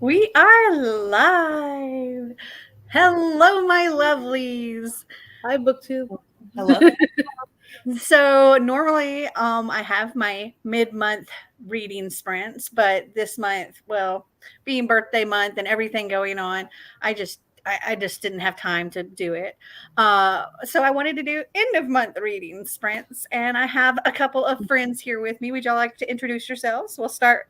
We are live. Hello, my lovelies. Hi, BookTube. Hello. So normally, I have my mid-month reading sprints, but this month, well, being birthday month and everything going on, I just didn't have time to do it. So I wanted to do end of month reading sprints, and I have a couple of friends here with me. Would y'all like to introduce yourselves? We'll start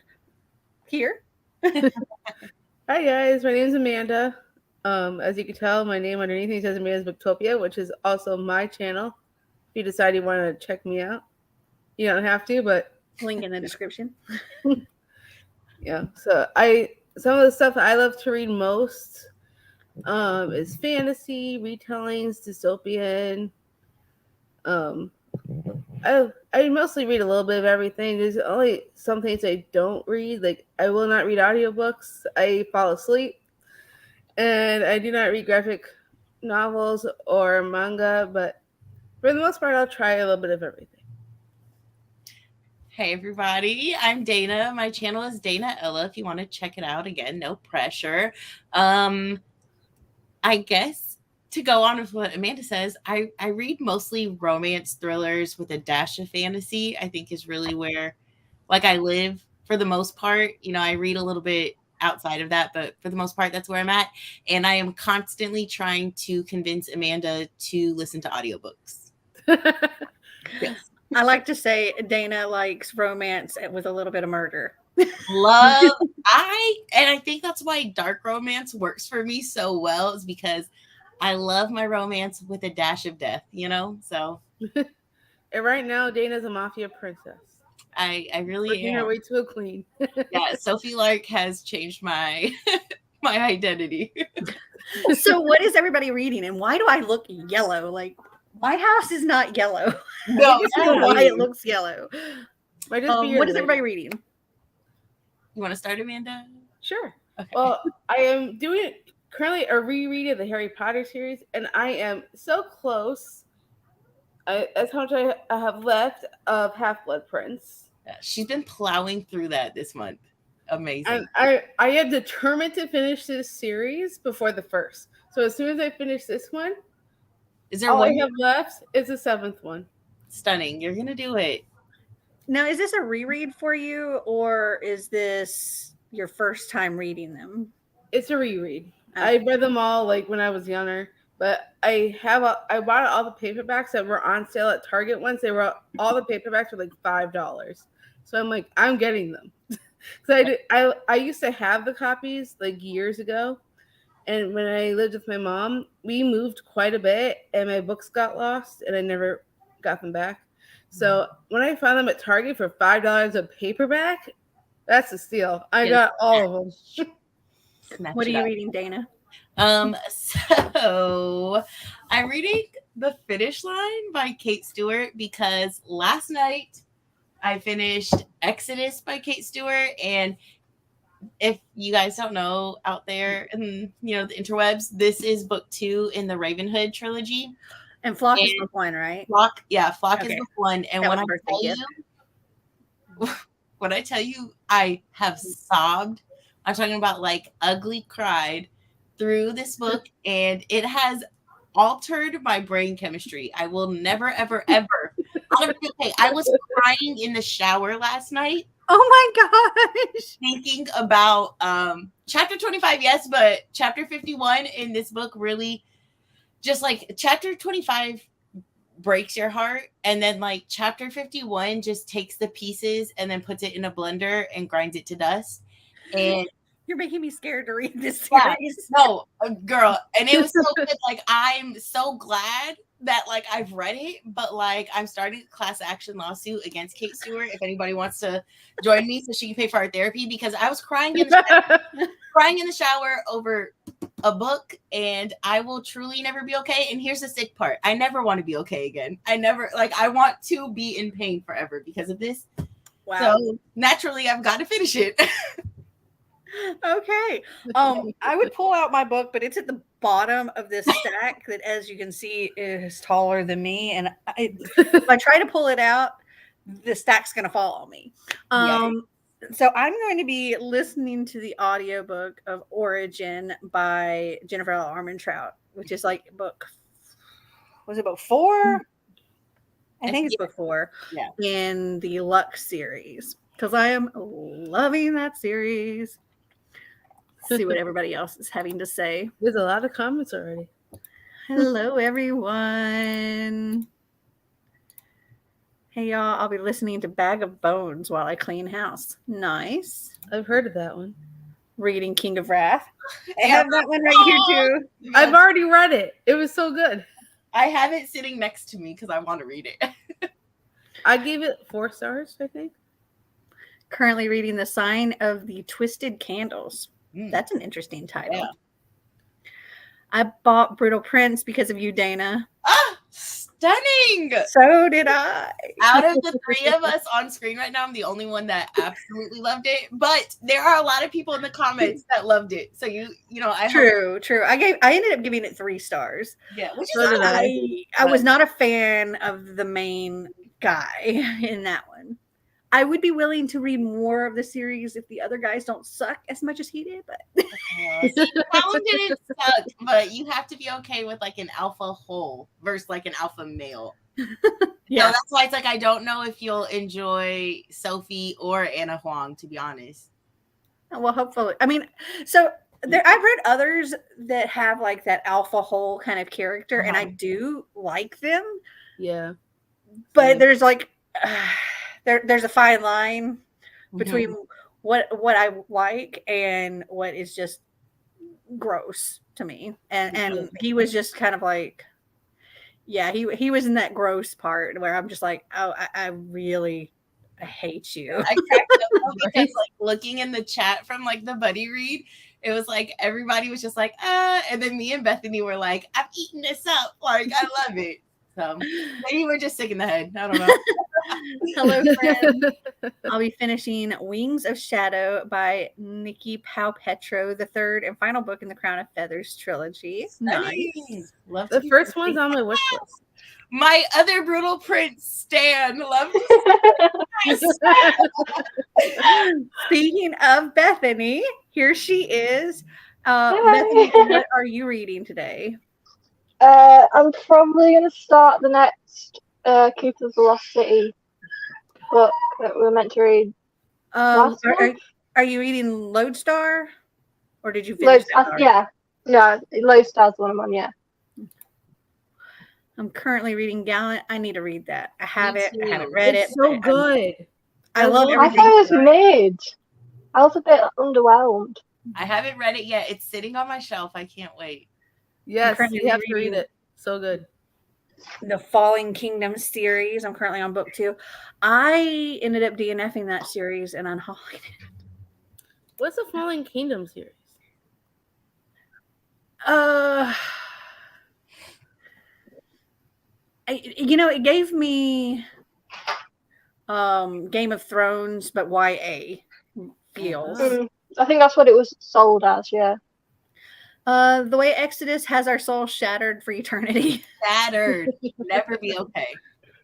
here. Hi, guys. My name is Amanda. As you can tell, my name underneath me says Amanda's Booktopia, which is also my channel. If you decide you want to check me out, you don't have to, but Link in the description. yeah. Some of the stuff I love to read most is fantasy, retellings, dystopian. Um, I mostly read a little bit of everything. There's only some things I don't read. Like I will not read audiobooks. I fall asleep. And I do not read graphic novels or manga, but for the most part, I'll try a little bit of everything. Hey, everybody. I'm Dana. My channel is Dana Ella. If you want to check it out, again, no pressure. I guess to go on with what Amanda says, I read mostly romance thrillers with a dash of fantasy. I think is really where, like, I live for the most part. I read a little bit outside of that, but for the most part, that's where I'm at. And I am constantly trying to convince Amanda to listen to audiobooks. Yes. I like to say Dana likes romance with a little bit of murder. Love. I think that's why dark romance works for me so well, is because I love my romance with a dash of death, So And right now, Dana's a mafia princess, I really working her am. way to a queen. Yeah, Sophie Lark has changed my my identity. So, what is everybody reading, and why do I look yellow? Like my house is not yellow. No, I just know why it looks yellow. Might just be your What is light. everybody reading? You want to start, Amanda? Sure. Okay. Well, I am doing currently a reread of the Harry Potter series, and I am so close. That's how much I have left of Half Blood Prince. Yeah, she's been plowing through that this month. Amazing. And I am determined to finish this series before the first. So as soon as I finish this one, Is there all I one have left is the seventh one. stunning? You're gonna do it. Now, is this a reread for you, or is this your first time reading them? It's a reread. Okay. I read them all like when I was younger, but I bought all the paperbacks that were on sale at Target once. They were all the paperbacks were like $5. So I'm like, I'm getting them. So I used to have the copies like years ago. And when I lived with my mom, we moved quite a bit and my books got lost and I never got them back. So when I found them at Target for $5 a paperback, that's a steal. I got all of them. Snatch What are it you up. reading, Dana? So I'm reading The Finish Line by Kate Stewart because last night I finished Exodus by Kate Stewart. And if you guys don't know out there in the interwebs, this is book 2 in the Ravenhood trilogy. And Flock is book 1, right? Flock is book 1. And That when was a birthday gift. when I tell you I have sobbed, I'm talking about like ugly cried through this book, and it has altered my brain chemistry. I will never, ever, ever. I'll never be okay. I was crying in the shower last night. Oh my gosh. Thinking about chapter 25, yes, but chapter 51 in this book really just like chapter 25 breaks your heart, and then like chapter 51 just takes the pieces and then puts it in a blender and grinds it to dust. And you're making me scared to read this series. No, girl, and it was so good. Like I'm so glad that like I've read it, but like I'm starting a class action lawsuit against Kate Stewart if anybody wants to join me so she can pay for our therapy, because I was crying in the shower over a book, and I will truly never be okay. And here's the sick part. I never want to be okay again. I want to be in pain forever because of this. Wow. So naturally I've got to finish it. Okay. I would pull out my book, but it's at the bottom of this stack that, as you can see, is taller than me. And if I try to pull it out, the stack's going to fall on me. So I'm going to be listening to the audiobook of Origin by Jennifer L. Armentrout, which is like book, was it book 4? I think it's book 4 in the Lux series because I am loving that series. See what everybody else is having to say. There's a lot of comments already. Hello, everyone. Hey, y'all. I'll be listening to Bag of Bones while I clean house. Nice. I've heard of that one. Reading King of Wrath. I have that one right here, too. I've already read it. It was so good. I have it sitting next to me because I want to read it. I gave it 4 stars, I think. Currently reading The Sign of the Twisted Candles. That's an interesting title. Yeah. I bought Brutal Prince because of you, Dana. Ah, stunning! So did I. Out of the 3 of us on screen right now, I'm the only one that absolutely loved it. But there are a lot of people in the comments that loved it. So you know, True. I ended up giving it 3 stars. Yeah, which is I was not a fan of the main guy in that one. I would be willing to read more of the series if the other guys don't suck as much as he did, but Colin didn't suck, but you have to be okay with like an alpha hole versus like an alpha male. Yeah, so that's why it's like I don't know if you'll enjoy Sophie or Anna Huang, to be honest. Well, hopefully. I mean, so I've read others that have like that alpha hole kind of character, and I do like them. Yeah, but there's like. There's a fine line between what I like and what is just gross to me. And he was just kind of like, yeah, he was in that gross part where I'm just like, oh, I really hate you. I cracked up because like looking in the chat from like the buddy read, it was like everybody was just like, and then me and Bethany were like, I'm eating this up. Like, I love it. So maybe we're just sick in the head. I don't know. Hello, friend. I'll be finishing Wings of Shadow by Nikki Paupetro, the 3rd and final book in the Crown of Feathers trilogy. Nice. Love the first one's on my wish list. My other Brutal Prince stan. Love Speaking of Bethany, here she is. Bethany, what are you reading today? I'm probably going to start the next Keepers of the Lost City book that we were meant to read. Are you reading Lodestar? Or did you finish that? Yeah. No, Lodestar's the one I'm on, yeah. I'm currently reading Gallant. I need to read that. I haven't read it. It's so good. I love everything. I thought it was mid. I was a bit underwhelmed. I haven't read it yet. It's sitting on my shelf. I can't wait. Yes, you have to read it. So good. The Falling Kingdom series. I'm currently on book 2. I ended up DNFing that series and unhauling it. What's the Falling Kingdom series? It gave me Game of Thrones, but YA feels. I think that's what it was sold as, yeah. The way Exodus has our souls shattered for eternity. Shattered. Never be okay.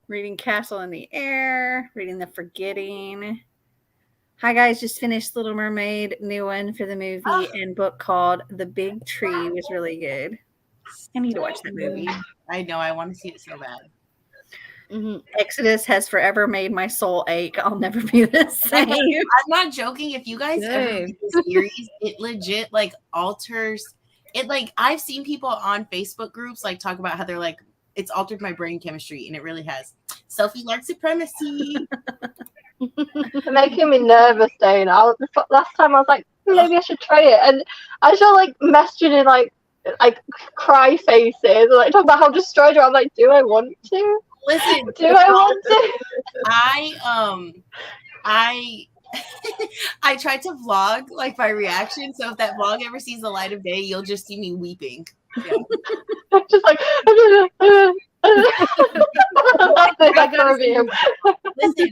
Reading Castle in the Air. Reading The Forgetting. Hi, guys. Just finished Little Mermaid. New one for the movie and book called The Big Tree was really good. I need to watch the movie. I know. I want to see it so bad. Exodus has forever made my soul ache. I'll never be the same. I'm not joking. If you guys ever read the series, it legit like alters it. Like I've seen people on Facebook groups like talk about how they're like, it's altered my brain chemistry, and it really has. Sophie Lark supremacy. Making me nervous, Dana. Last time I was like, maybe I should try it, and I just like messaging in like cry faces, like talking about how destroyed you are. I'm like, do I want to? Listen, do I want to? I tried to vlog like my reaction, so if that vlog ever sees the light of day, you'll just see me weeping. Yeah. Just like listen,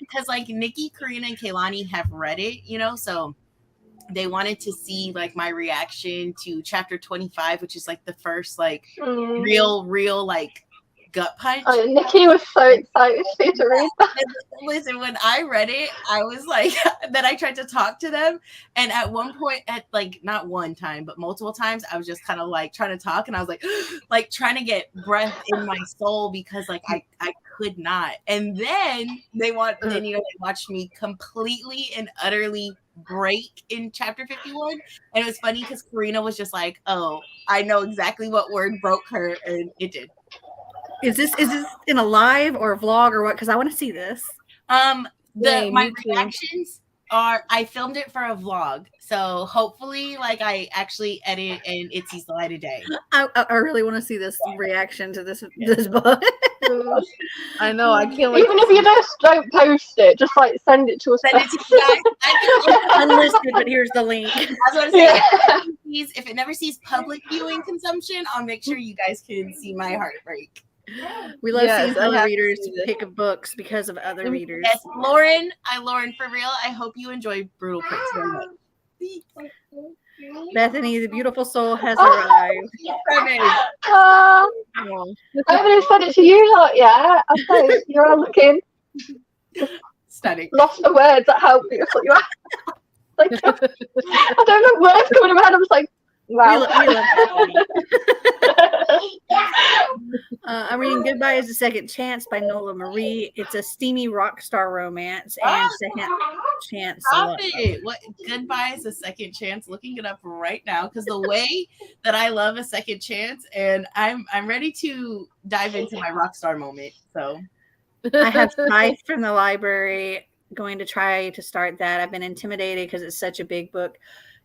because like Nikki, Karina, and Kaylani have read it, so they wanted to see like my reaction to chapter 25, which is like the first like real like gut punch. Oh, Nikki was so excited for you to read that. Listen, when I read it, I was like, then I tried to talk to them. And at one point, at like not one time, but multiple times, I was just kind of like trying to talk. And I was like trying to get breath in my soul because like I could not. And then they watched me completely and utterly break in chapter 51. And it was funny because Karina was just like, oh, I know exactly what word broke her. And it did. Is this in a live or a vlog or what? Because I want to see this. My me too. reactions are I filmed it for a vlog, so hopefully like I actually edit and it sees the light of day. I really want to see this reaction to this book. I know. I can't wait. Even if you just don't post it, just like send it to us. Send it to you guys. Unlisted, but here's the link. I was going to say, if it never sees public viewing consumption, I'll make sure you guys can see my heartbreak. We love Yes, seeing I fellow have to readers see this. pick up books because of other readers. Yes, Lauren, for real, I hope you enjoy Brutal Pricks very much. Bethany, the beautiful soul, has arrived. I haven't even said it to you lot yet. I thought you're all looking Stunning. lost for words at how beautiful you are. Like, I don't know words coming in my head. I'm just like, wow. We love Bethany. I'm reading Goodbye is a Second Chance by Nola Marie. It's a steamy rock star romance and second chance. Stop it. What Goodbye is a Second Chance? Looking it up right now because the way that I love a second chance, and I'm ready to dive into my rock star moment. So I have Scythe from the library. Going to try to start that. I've been intimidated because it's such a big book.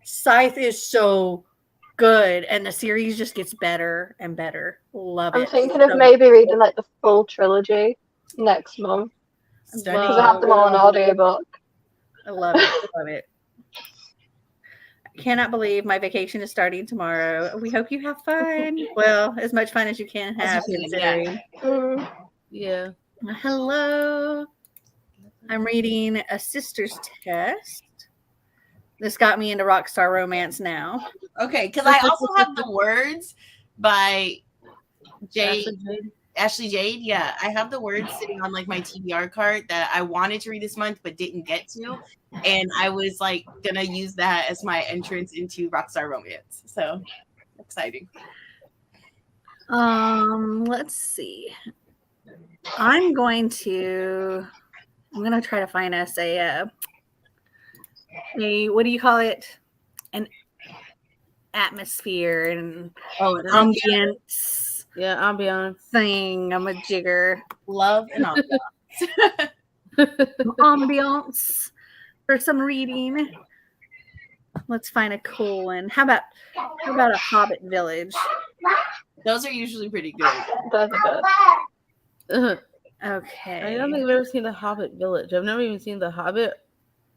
Scythe is so good, and the series just gets better and better. Love it. I'm thinking of maybe reading like the full trilogy next month because I have them all on audiobook. I love it. Love it. I cannot believe my vacation is starting tomorrow. We hope you have fun. Well, as much fun as you can have. Considering. Yeah. Hello. I'm reading A Sister's Test. This got me into rockstar romance now. Okay, because I also have the words by Ashley Jade. Yeah, I have the words sitting on like my TBR card that I wanted to read this month but didn't get to, and I was like gonna use that as my entrance into rockstar romance. So exciting. Let's see. I'm gonna try to find us a what do you call it? An atmosphere and ambience. Yeah, ambiance Thing. I'm a jigger. Love and ambiance. Ambiance for some reading. Let's find a cool one. How about a Hobbit Village? Those are usually pretty good. Those are good. Okay. I don't think I've ever seen The Hobbit Village. I've never even seen The Hobbit.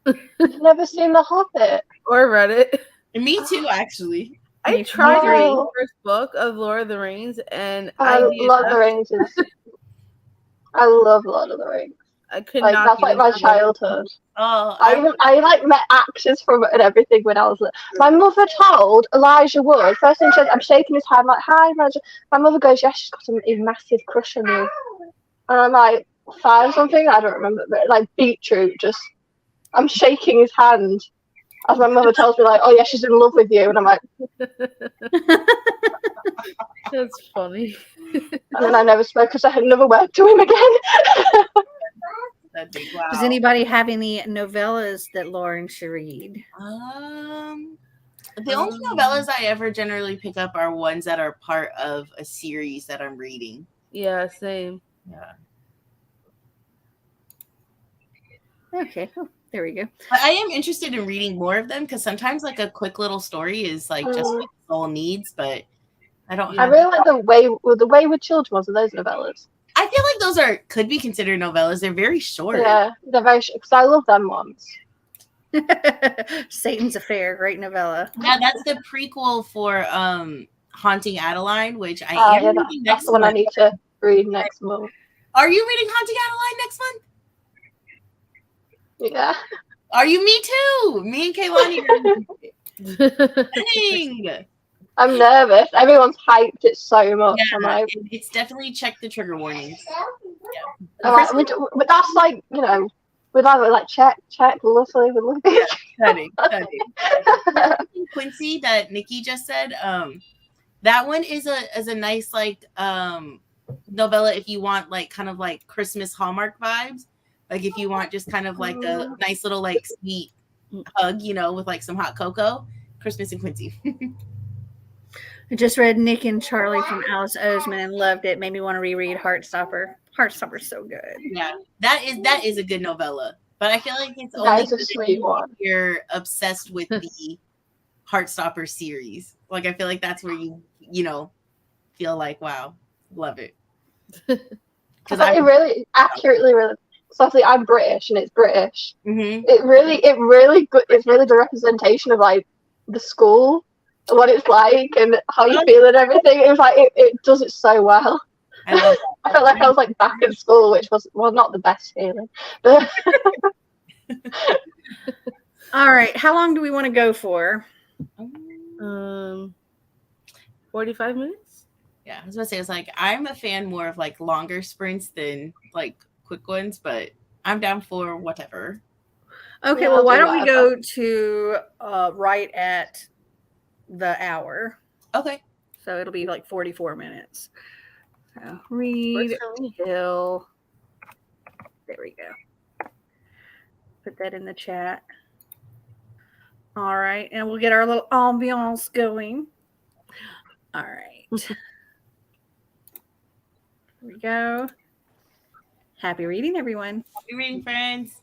I've never seen The Hobbit. Or read it. Me too, actually. I tried to read the first book of Lord of the Rings, and Lord of the Rings is. I love Lord of the Rings. I could like, not. That's like my childhood. Oh, I like met actors from it and everything when I was little. My mother told Elijah Wood, first thing she said, I'm shaking his hand, like, hi, Elijah. My mother goes, yeah, she's got a massive crush on you. And I'm like, 5 or something, I don't remember, but like Beetroot, I'm shaking his hand as my mother tells me, like, oh yeah, she's in love with you. And I'm like, that's funny. And then I never spoke because I had never worked to him again. Wow. Does anybody have any novellas that Lauren should read? The only novellas I ever generally pick up are ones that are part of a series that I'm reading. Yeah, same. Yeah. Okay, there we go. But I am interested in reading more of them because sometimes like a quick little story is like just what the soul needs, but I don't. I really like the Wayward Children. Was those novellas? I feel like those could be considered novellas. They're very short. Yeah, they're very short because I love them ones. Satan's Affair, great novella. Yeah, that's the prequel for Haunting Adeline, which I am reading next that's the one month. I need to read next month. Are you reading Haunting Adeline next month? Yeah. Are you? Me too. Me and Kaylani are reading. I'm nervous. Everyone's hyped it so much. Yeah, I'm like, it's definitely check the trigger warnings. but that's like, we'd either like check, lovely, we love Yeah, cutting. Quincy that Nikki just said, that one is a nice like novella if you want like kind of like Christmas Hallmark vibes. Like if you want just kind of like a nice little like sweet hug, with like some hot cocoa. Christmas and Quincy. I just read Nick and Charlie from Alice Oseman and loved it. Made me want to reread Heartstopper. Heartstopper's so good. Yeah, that is a good novella. But I feel like it's That only is a sweet one. if you're obsessed with the Heartstopper series. Like I feel like that's where you feel like, wow, love it. Because it really accurately so obviously I'm British and it's British. Mm-hmm. It's really good representation of like the school, what it's like and how you feel and everything. It was like it does it so well. I love that. I felt like I was like back in school, which was not the best feeling. But all right, how long do we want to go for? 45 minutes. Yeah, I was gonna say it's like I'm a fan more of like longer sprints than like quick ones, but I'm down for whatever. Okay, well, why don't we go to right at the hour? Okay. So it'll be like 44 minutes. So read till. There we go. Put that in the chat. All right, and we'll get our little ambiance going. All right. Here we go. Happy reading, everyone. Happy reading, friends.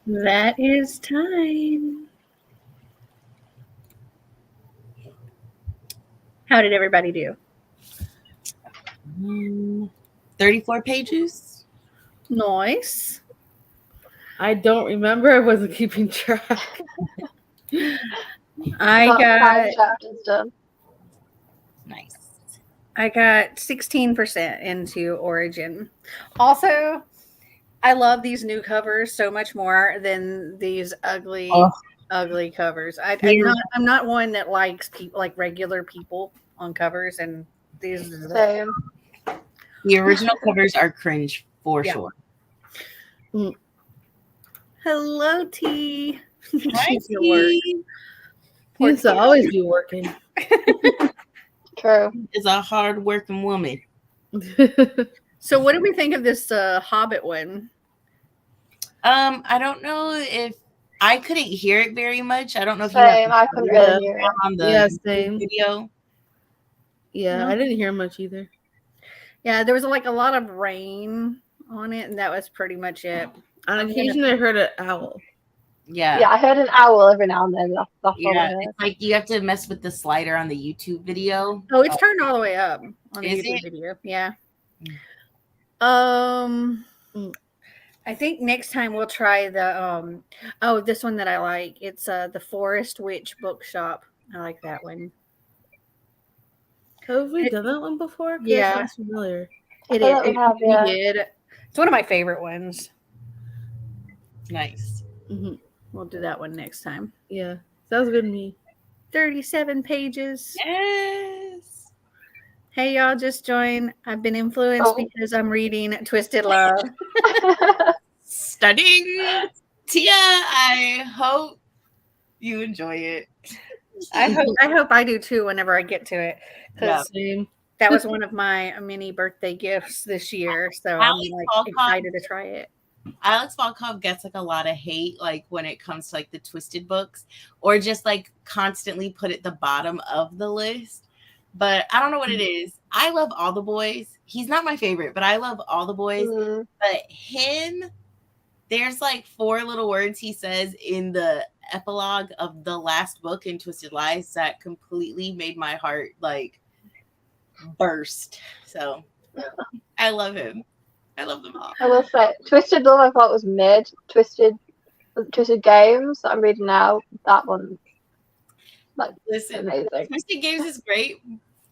That is time. How did everybody do? 34 pages. Nice. I don't remember. I wasn't keeping track. I Got got 5 chapters done. Nice. 16% into Origin. Also, I love these new covers so much more than these ugly, ugly covers. I'm not one that likes people like regular people on covers, and these. Same. The original covers are cringe for Yeah. sure. Hello, T. Hi, She's at work. T. Poor Seems to T. always be working. True. Is a hard working woman. So, what do we think of this Hobbit one? I don't know if I couldn't hear it very much. I don't know if Same. I couldn't really hear it. on the Yeah, YouTube same. video. Yeah, I didn't hear much either. Yeah, there was like a lot of rain on it, and that was pretty much it. On occasion, I heard an owl. Yeah. Yeah, I heard an owl every now and then. That's all I Yeah, heard. it's like you have to mess with the slider on the YouTube video. Oh, it's turned all the way up on the Is YouTube it? video. Yeah. Mm. I think next time we'll try the this one that I like. It's the Forest Witch Bookshop. I like that one. Have we done that one before? Yeah. It sounds familiar. It I thought is. we have, We yeah. did. It's one of my favorite ones. Nice. Hmm. We'll do that one next time. Yeah, sounds good to me. 37 pages. Yes. Hey, y'all, just join. I've been influenced Oh. because I'm reading Twisted Love. Stunning. Tia, I hope you enjoy it. I hope I do too whenever I get to it. Because Same. that was one of my mini birthday gifts this year. So I'm Alex like Volkov- excited to try it. Alex Volkov gets like a lot of hate, like when it comes to like the Twisted books, or just like constantly put at the bottom of the list. But I don't know what it is. I love all the boys. He's not my favorite, but I love all the boys. Mm. But him, there's like 4 little words he says in the epilogue of the last book in Twisted Lies that completely made my heart like burst. So I love him. I love them all. I will say, Twisted Love I thought was mid. Twisted Games that I'm reading now, that one, like, Listen, amazing. Twisted Games is great.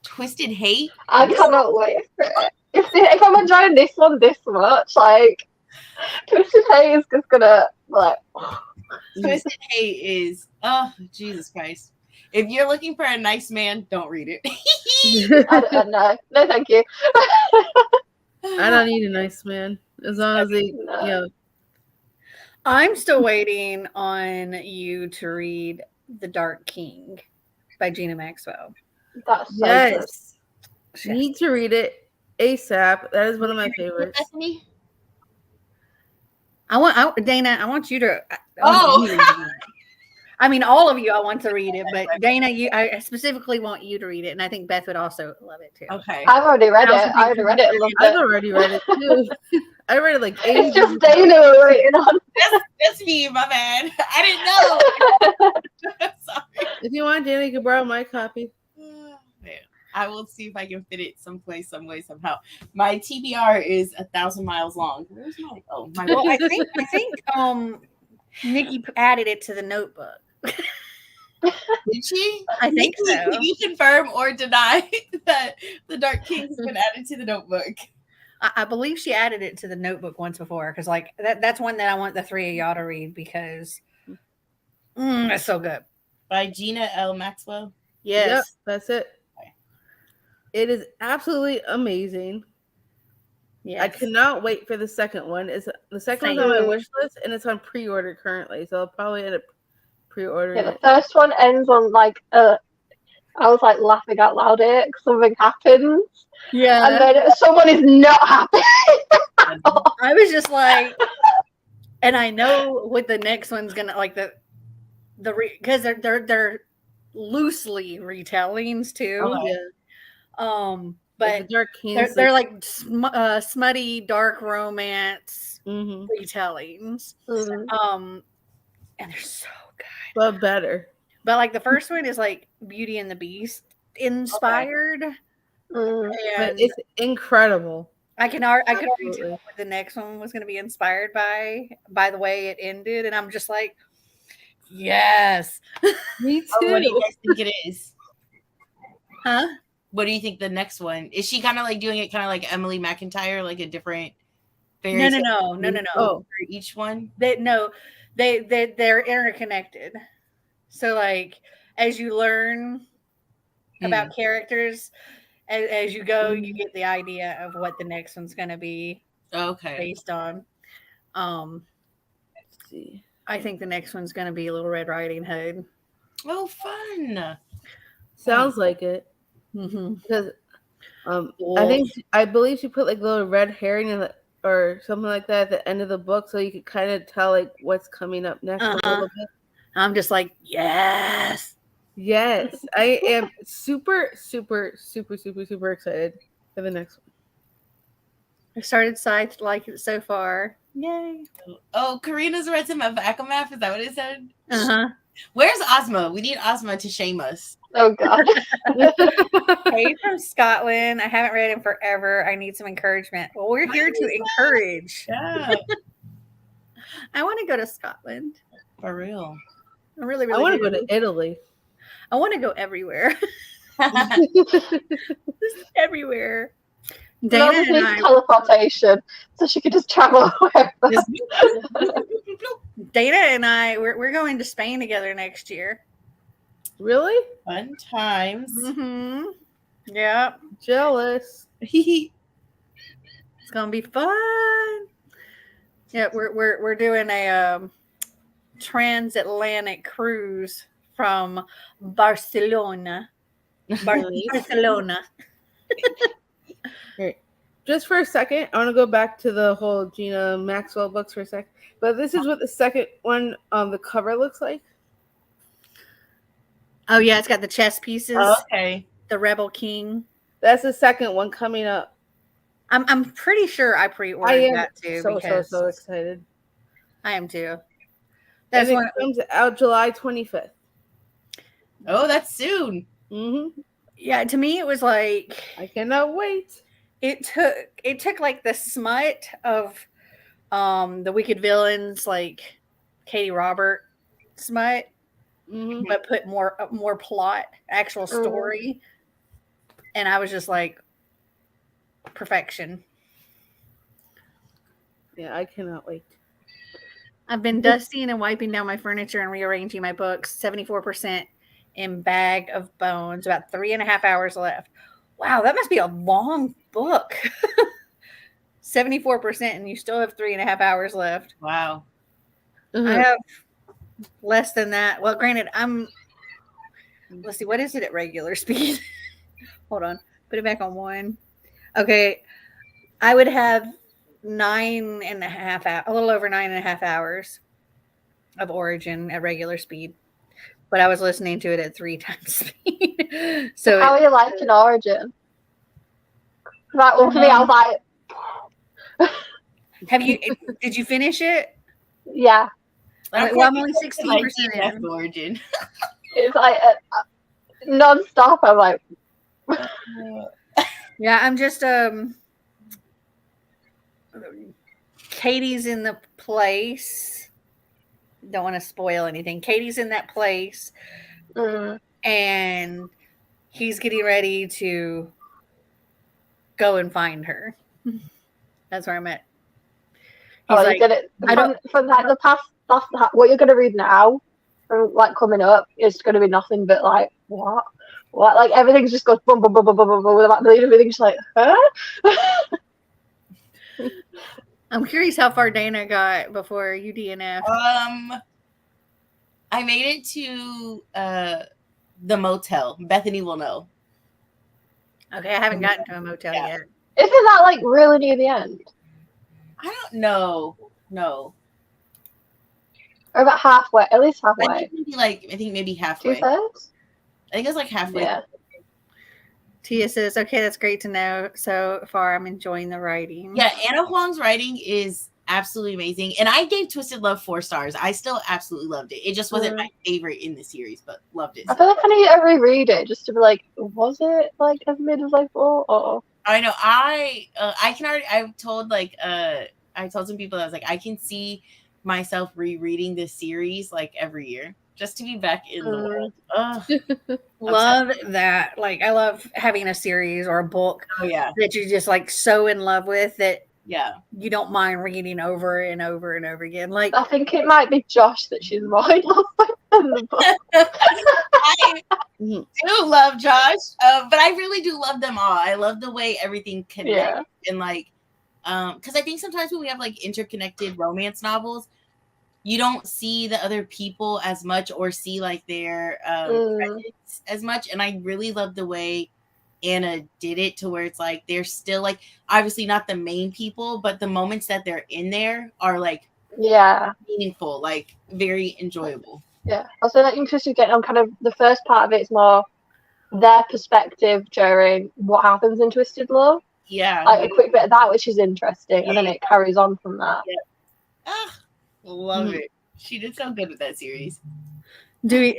Twisted Hate. I cannot wait for it. If I'm enjoying this one this much, like, Twisted Hate is just gonna, like, Twisted Hate is, oh, Jesus Christ. If you're looking for a nice man, don't read it. I don't know. No, thank you. I don't need a nice man as long as they, No. you know. I'm still waiting on you to read The Dark King by Gina Maxwell. That's so Yes, need to read it ASAP. That is one of my favorites. Bethany? Dana, I want you to. Oh. I mean, all of you, I want to read it, but Dana, I specifically want you to read it, and I think Beth would also love it too. Okay. I've already read it. I already read it and loved I've it. already read it too. I read it like 8 It's just Dana we're waiting on. That's me, my bad. I didn't know. Sorry. If you want, Dana, you can borrow my copy. Man, I will see if I can fit it someplace, some way, somehow. My TBR is 1,000 miles long. Where's my? Oh, my. Well, I think Nikki added it to the notebook. Did she? I think Nikki, so. Can you confirm or deny that the Dark King has been added to the notebook? I believe she added it to the notebook once before because, like, that's one that I want the 3 of y'all to read because it's so good. By Gina L. Maxwell. Yes. Yep, that's it. It is absolutely amazing. Yes. I cannot wait for the second one. The second one's on my wish list, and it's on pre-order currently, so I'll probably end up pre-ordering Yeah, it. the first one ends on like I was like laughing out loud here because something happens. Yeah. And then someone is not happy. I was just like, and I know what the next one's gonna like because they're loosely retellings too. Okay. Yeah. but the dark they're like smutty, dark romance mm-hmm. retellings. And they're so good. But better. But like the first one is like Beauty and the Beast inspired, But and it's incredible. I could already Absolutely. tell what the next one was going to be inspired by the way it ended, and I'm just like, yes, Me too. Oh, what do you guys think it is? huh? What do you think the next one is? She kind of like doing it, kind of like Emily McIntyre, like a different fairy tale No. for each one. They're interconnected. So like as you learn about characters, as you go, you get the idea of what the next one's going to be based on. Let's see. I think the next one's going to be Little Red Riding Hood. Oh, fun! Sounds like it. Mm-hmm. Because I believe she put like a little red herring in or something like that at the end of the book, so you could kind of tell like what's coming up next a little bit. I'm just like, yes. Yes, I am super, super, super, super, super excited for the next one. I started Scythe, like it so far. Yay. Oh, Karina's read some of Akamath. Is that what it said? Uh-huh. Where's Ozma? We need Ozma to shame us. Oh, God. Hey, from Scotland. I haven't read him forever. I need some encouragement. Well, we're here to encourage. Yeah. I want to go to Scotland. For real. I really, I want to do. go to Italy. I want to go everywhere. Everywhere. Dana Dana and I, teleportation, so she could just travel wherever. Dana and I, we're going to Spain together next year. Really? Fun times. Mm-hmm. Yeah. Jealous. It's gonna be fun. Yeah, we're doing a transatlantic cruise from Barcelona. Barcelona. Right. Just for a second, I want to go back to the whole Gina Maxwell books for a sec. But this is what the second one on the cover looks like. Oh yeah, it's got the chess pieces. Okay. The Rebel King. That's the second one coming up. I'm pretty sure I pre-ordered that too. So excited. I am too. That's one. It comes out July 25th. Oh, that's soon. Mm-hmm. Yeah, to me it was like I cannot wait. It took like the smut of the Wicked Villains, like Katie Robert smut, but put more plot, actual story, and I was just like perfection. Yeah, I cannot wait. I've been dusting and wiping down my furniture and rearranging my books. 74% in Bag of Bones. About 3.5 hours left. Wow, that must be a long book. 74%, and you still have 3.5 hours left. Wow. I have less than that. Well, granted, let's see, what is it at regular speed? Hold on. Put it back on 1. Okay. I would have 9.5 hours, a little over 9.5 hours of Origin at regular speed. But I was listening to it at 3 times speed. So how are you liking Origin? Right, well, for me, I was like, did you finish it? Yeah. Well, I'm only 16% in. Origin. It's like non-stop. I'm like, yeah, I'm just Katie's in the place. Don't want to spoil anything. Katie's in that place, and he's getting ready to go and find her. That's where I'm at. He's like, from like the past, what you're gonna read now, from like coming up, is gonna be nothing but like what, like everything just goes boom, boom, boom, boom, boom, boom, boom, without believing everything's like, huh? I'm curious how far Dana got before you DNF. I made it to the motel. Bethany will know. Okay, I haven't gotten to a motel yet. Isn't that like really near the end? I don't know. No. Or about halfway, at least halfway. I think maybe halfway. 2/3? I think it's like halfway. Yeah. Tia says, okay, that's great to know. So far, I'm enjoying the writing. Yeah, Anna Huang's writing is absolutely amazing. And I gave Twisted Love 4 stars. I still absolutely loved it. It just wasn't my favorite in the series, but loved it. I feel like I need to reread it just to be like, was it like as mid as I thought? Or I know I can already. I've told I told some people, I was like, I can see myself rereading this series like every year just to be back in the world. Love that. Like, I love having a series or a book that you're just like so in love with that you don't mind reading over and over and over again. Like, I think it might be Josh that she's more in love with than the book. I do love Josh, but I really do love them all. I love the way everything connects and like, because I think sometimes when we have like interconnected romance novels, you don't see the other people as much or see like their presence as much. And I really love the way Anna did it to where it's like they're still like obviously not the main people, but the moments that they're in there are like meaningful, like very enjoyable. Yeah, also like interested getting on kind of the first part of it's more their perspective during what happens in Twisted Love. Yeah, like a quick bit of that, which is interesting, and then it carries on from that. Love it. She did so good with that series. Do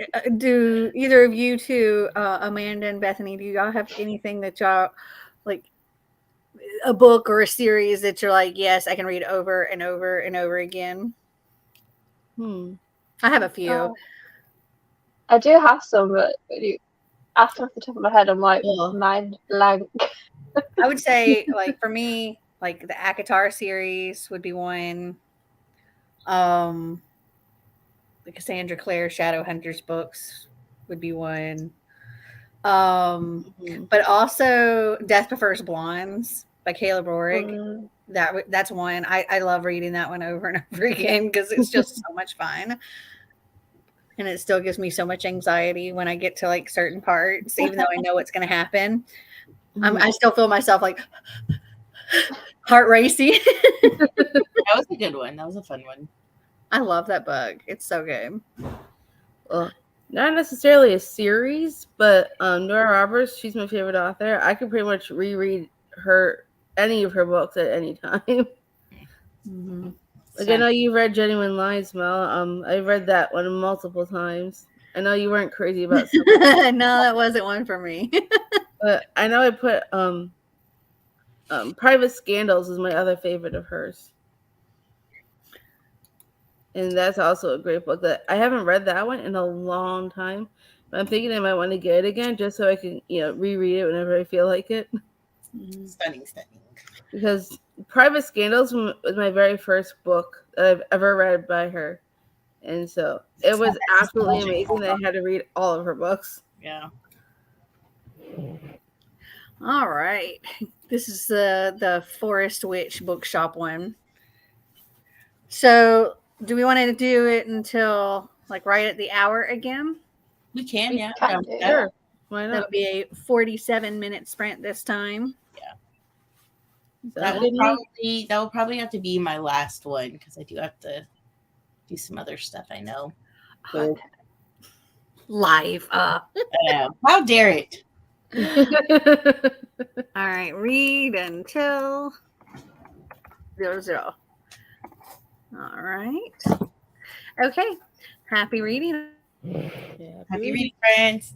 either of you two, Amanda and Bethany, do y'all have anything that y'all like, a book or a series that you're like, yes, I can read over and over and over again? I have a few. I do have some, but after off the top of my head, I'm like mind blank. I would say, like, for me, like the ACOTAR series would be one. The Cassandra Clare Shadowhunters books would be one. But also Death Prefers Blondes by Caleb Rorig. That's one. I love reading that one over and over again because it's just so much fun. And it still gives me so much anxiety when I get to like certain parts, even though I know what's going to happen. I still feel myself like heart racing. That was a good one. That was a fun one. I love that book. It's so good. Well, not necessarily a series, but Nora Roberts, she's my favorite author. I can pretty much reread any of her books at any time. Like, I know you've read Genuine Lies, Mel. I read that one multiple times. I know you weren't crazy about No, that wasn't one for me. But I know I put Private Scandals is my other favorite of hers. And that's also a great book that I haven't read that one in a long time. But I'm thinking I might want to get it again just so I can, reread it whenever I feel like it. Stunning. Because Private Scandals was my very first book that I've ever read by her. And so it was absolutely amazing that I had to read all of her books. Yeah. All right. This is the Forest Witch bookshop one. So do we want to do it until like right at the hour again? We can, yeah. Sure. Why not? That'll be a 47-minute sprint this time. Yeah. That will probably have to be my last one because I do have to do some other stuff. I know. Live. I know. How dare it? All right. Read until 00. All right. Okay. Happy reading. Happy reading, friends.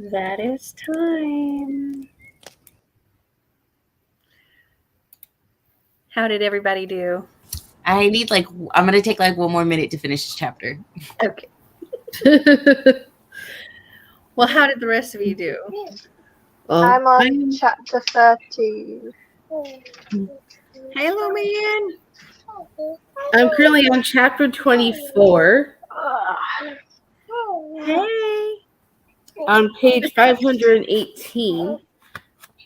That is time. How did everybody do? I need I'm gonna take like 1 more minute to finish this chapter. Okay. Well, how did the rest of you do? I'm on chapter 13. Hey, little man. I'm currently on chapter 24. Hey. On page 518.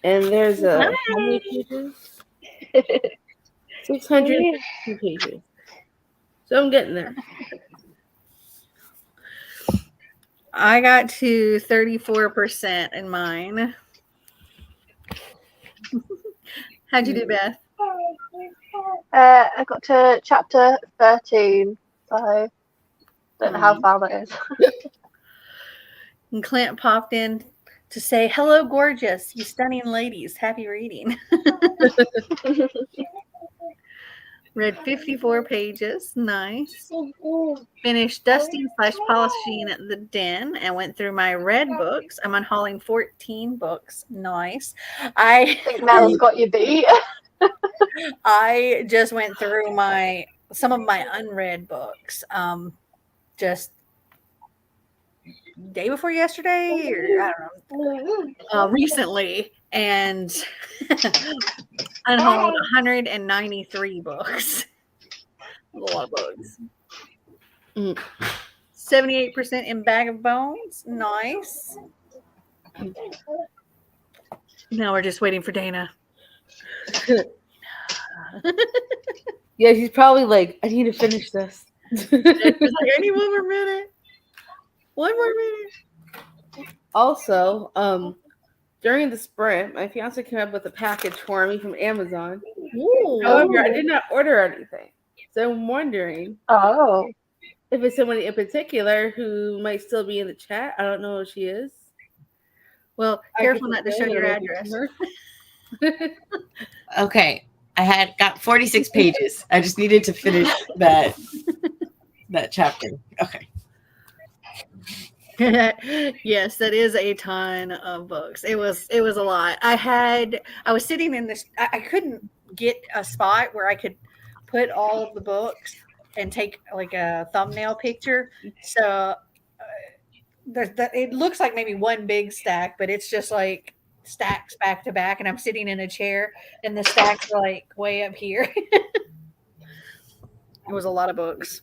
And there's how many pages? 600 pages. So I'm getting there. I got to 34% in mine. How'd you do, Beth? I got to chapter 13, so don't know how far that is. And Clint popped in to say, "Hello, gorgeous, you stunning ladies. Happy reading." Read 54 pages. Nice. Finished dusting / polishing the den and went through my red books. I'm unhauling 14 books. Nice. I think Mel's got you beat. I just went through some of my unread books. Just day before yesterday, or I don't know, recently, and unhauled 193 books. A lot of books. 78% in Bag of Bones. Nice. Now we're just waiting for Dana. Yeah, she's probably like, I need to finish this. I need 1 more minute. 1 more minute. Also, during the sprint, my fiance came up with a package for me from Amazon. Ooh. However, I did not order anything. So I'm wondering if it's somebody in particular who might still be in the chat. I don't know who she is. Well, careful not to show your address. Okay. I got 46 pages. I just needed to finish that chapter. Okay. Yes, that is a ton of books. It was a lot. I was sitting in this. I couldn't get a spot where I could put all of the books and take like a thumbnail picture. So it looks like maybe one big stack, but it's just like stacks back to back, and I'm sitting in a chair, and the stacks are like way up here. It was a lot of books.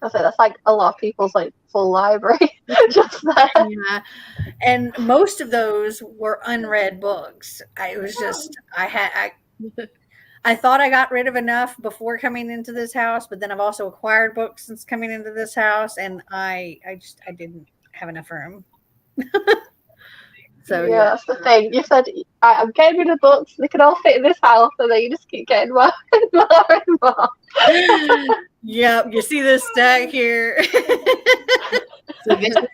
I say that's like a lot of people's like full library just there. Yeah, and most of those were unread books. I thought I got rid of enough before coming into this house, but then I've also acquired books since coming into this house, and I didn't have enough room. So yeah, that's the thing. You said I'm getting rid of books; they can all fit in this house, and then you just keep getting more and more and more. Yep, you see this stack here. So this is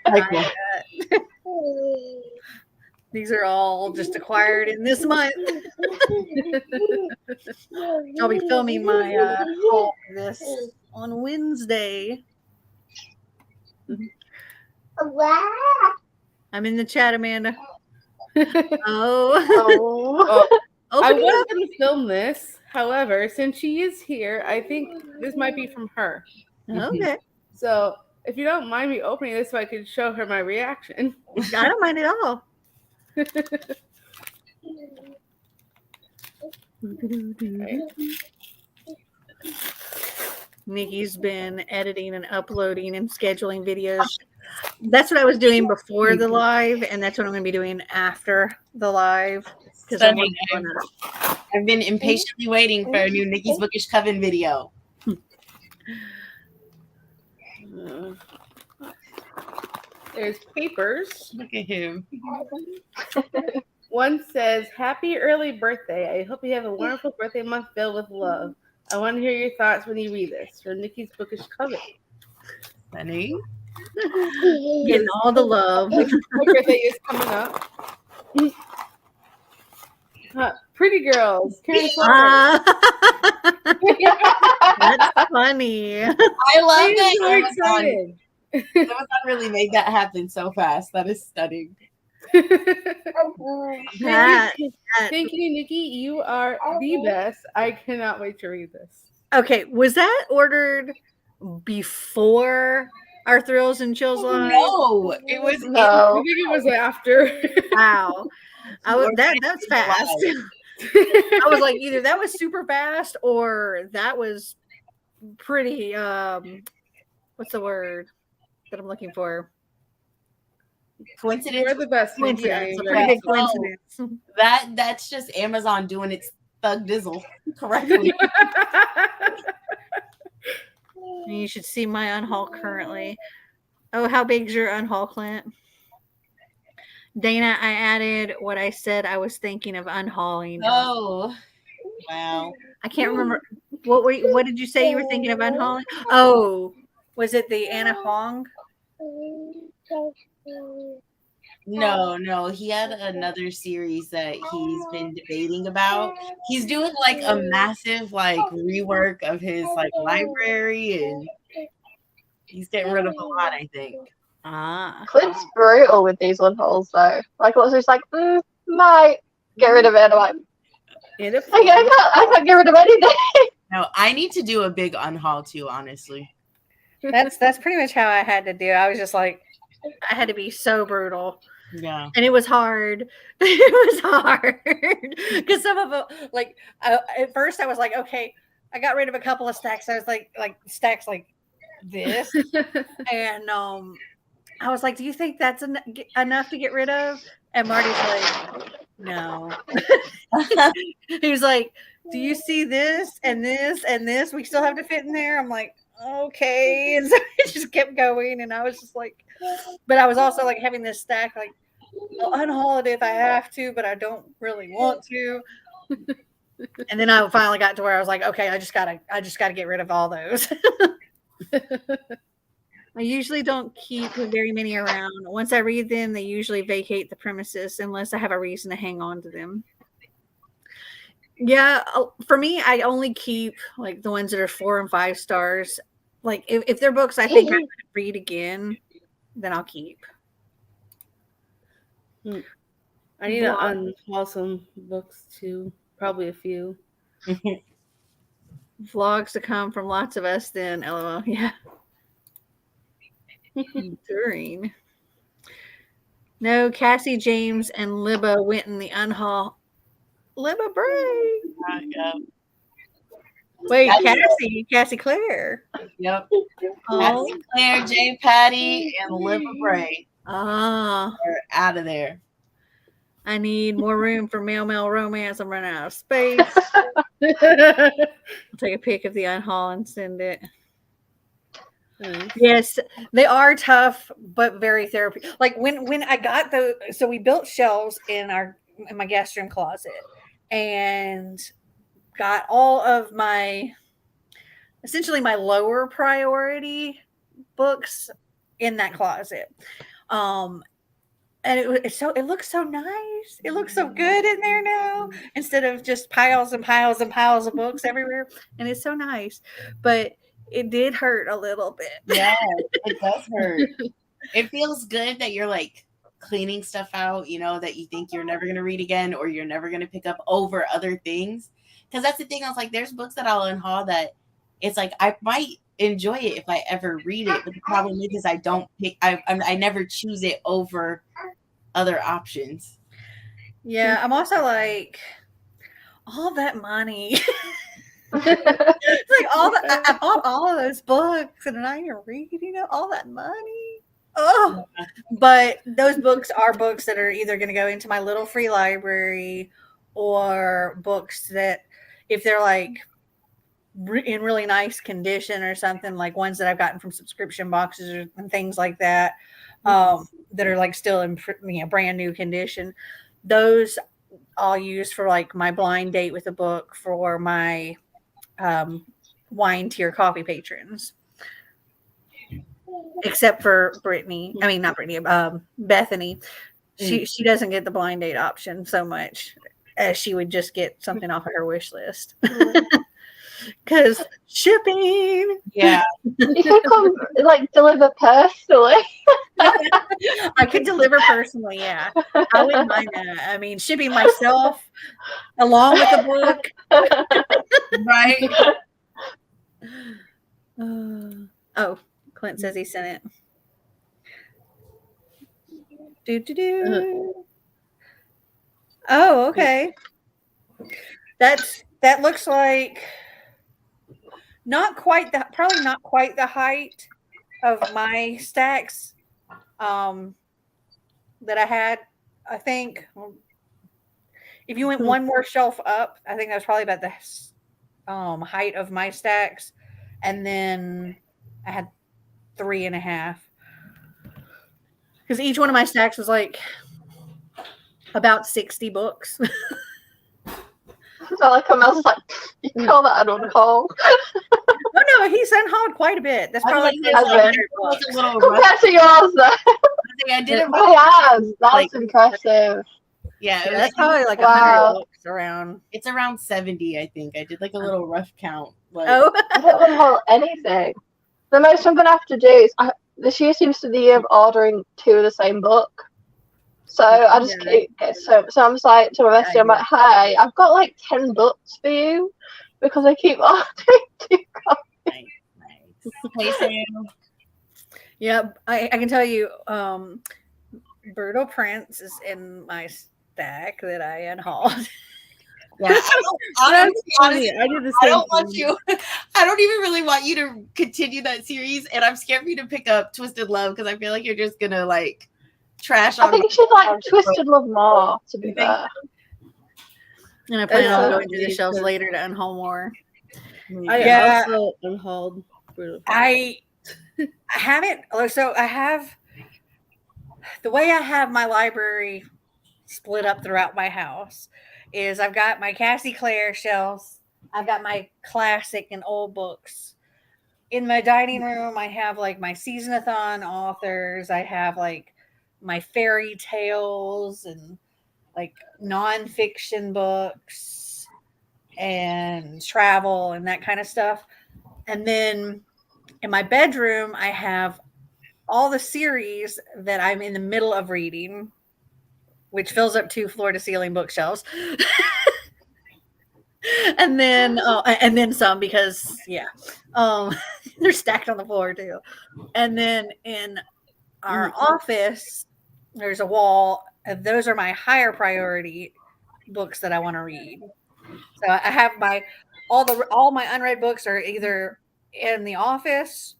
These are all just acquired in this month. I'll be filming my haul for this on Wednesday. I'm in the chat, Amanda. Oh. I was going to film this. However, since she is here, I think this might be from her. Okay. So if you don't mind me opening this so I can show her my reaction. I don't mind at all. Nikki's been editing and uploading and scheduling videos. That's what I was doing before the live, and that's what I'm going to be doing after the live. Stunning. I've been impatiently waiting for a new Nikki's Bookish Coven video. There's papers. Look at him. One says, "Happy early birthday. I hope you have a wonderful birthday month filled with love. I want to hear your thoughts when you read this." From Nikki's Bookish Coven. Stunning. Getting all the love. My birthday is coming up. Pretty girls. That's funny. I love that. So excited. Amazon really made that happen so fast. That is stunning. That, Thank you, Nikki. You are the best. I cannot wait to read this. okay, was that ordered before our Thrills and Chills line? No, it was. I No. think it was after. Wow. That's fast. I was like, either that was super fast or that was pretty what's the word that I'm looking for? Coincidence. We're the best. Nikki. I Coincidence. am A very pretty big sorry. coincidence. That's just Amazon doing its thug dizzle correctly. You should see my unhaul currently. Oh, how big's your unhaul, Clint? Dana, I added what I said I was thinking of unhauling. Oh, wow. I can't remember what did you say you were thinking of unhauling? Oh, was it the Anna Hong? No, he had another series that he's been debating about. He's doing like a massive like rework of his like library, and he's getting rid of a lot, I think. Ah. Clint's brutal with these unhauls though. Like what's just like, might get rid of it. And I'm like, I can't get rid of anything. No, I need to do a big unhaul too, honestly. That's pretty much how I had to do. I was just like, I had to be so brutal. Yeah. And it was hard. It was hard because some of them, like at first, I was like, okay, I got rid of a couple of stacks. I was like stacks like this, and I was like, do you think that's enough to get rid of? And Marty's like, no. He was like, do you see this and this and this? We still have to fit in there. I'm like, okay. And so it just kept going, and I was just like, but I was also like having this stack like, I'll unhaul it if I have to, but I don't really want to. And then I finally got to where I was like, okay, I just gotta get rid of all those. I usually don't keep very many around. Once I read them, they usually vacate the premises unless I have a reason to hang on to them. Yeah, for me, I only keep like the ones that are 4 and 5 stars. Like if they're books I think I could read again, then I'll keep. I need to unhaul some books too. Probably a few. Vlogs to come from lots of us then, LOL. Yeah. During. No, Cassie, James, and Libba went in the unhaul. Libba Bray. Yeah. Wait, Cassie Claire. Yep. Oh. Cassie Claire, Jay Patty, and Libba Bray Ah. are out of there. I need more room for Mail Romance. I'm running out of space. Nice. I'll take a pic of the unhaul and send it. Yes, they are tough, but very therapeutic. Like when I got so we built shelves in my guest room closet and got all of essentially my lower priority books in that closet. And it looks so nice. It looks so good in there now instead of just piles and piles and piles of books everywhere. And it's so nice, but it did hurt a little bit. Yeah, it does hurt. It feels good that you're like cleaning stuff out, that you think you're never going to read again or you're never going to pick up over other things. Because that's the thing. I was like, there's books that I'll unhaul that it's like I might enjoy it if I ever read it. But the problem is I never choose it over other options. Yeah, I'm also like, all that money. It's like I bought all of those books and now you're reading all that money. Oh, but those books are books that are either going to go into my little free library or books that if they're like in really nice condition or something, like ones that I've gotten from subscription boxes and things like that, that are like still in brand new condition, those I'll use for like my blind date with a book for my wine tier coffee patrons, except for Brittany. I mean, not Brittany, Bethany. She doesn't get the blind date option so much as she would just get something off of her wish list. because shipping. Yeah. You could come like deliver personally. I could deliver personally. Yeah, I wouldn't mind that. I mean, shipping myself along with the book. Right. Oh, Clint says he sent it. Do do Uh-huh. do. Oh, okay. That looks like probably not quite the height of my stacks that I had. I think if you went one more shelf up, I think that was probably about the height of my stacks, and then I had 3.5 because each one of my stacks was like about 60 books. So like I was like, you call that an unhaul? Oh no, he's unhauled quite a bit. That's I was probably like, his there's like like a little Compared to yours, though. I didn't. Oh yeah, that's Like- impressive. Yeah, Yeah, that's probably like Wow. 100 books around. it's around 70. I think I did like a little rough count. Like, Oh, I don't unhaul anything. The most I'm gonna have to do is this year seems to be the year of ordering 2 of the same book. So I just so I'm just like to my bestie, I'm like, hey, I've got like 10 books for you because I keep ordering 2 copies. Hey, Sam. yeah. I can tell you, Brutal Prince is in my stack that I unhauled. Yeah, honestly, I did the I same don't want thing. you. I don't even really want you to continue that series, and I'm scared for you to pick up Twisted Love because I feel like you're just gonna like trash I on. think you should like Twisted Love more, to be You think? fair. And I plan That's on so going through the sweet, shelves 'cause later to unhaul more. I Yeah. also unhauled Brutal. I haven't. So I have the way I have my library split up throughout my house is I've got my Cassie Clare shelves. I've got my classic and old books. In my dining room, I have like my seasonathon authors. I have like my fairy tales and like nonfiction books and travel and that kind of stuff. And then in my bedroom, I have all the series that I'm in the middle of reading, which fills up 2 floor to ceiling bookshelves. and then some because they're stacked on the floor too. And then in our office, there's a wall. And those are my higher priority books that I want to read. So I have all my unread books are either in the office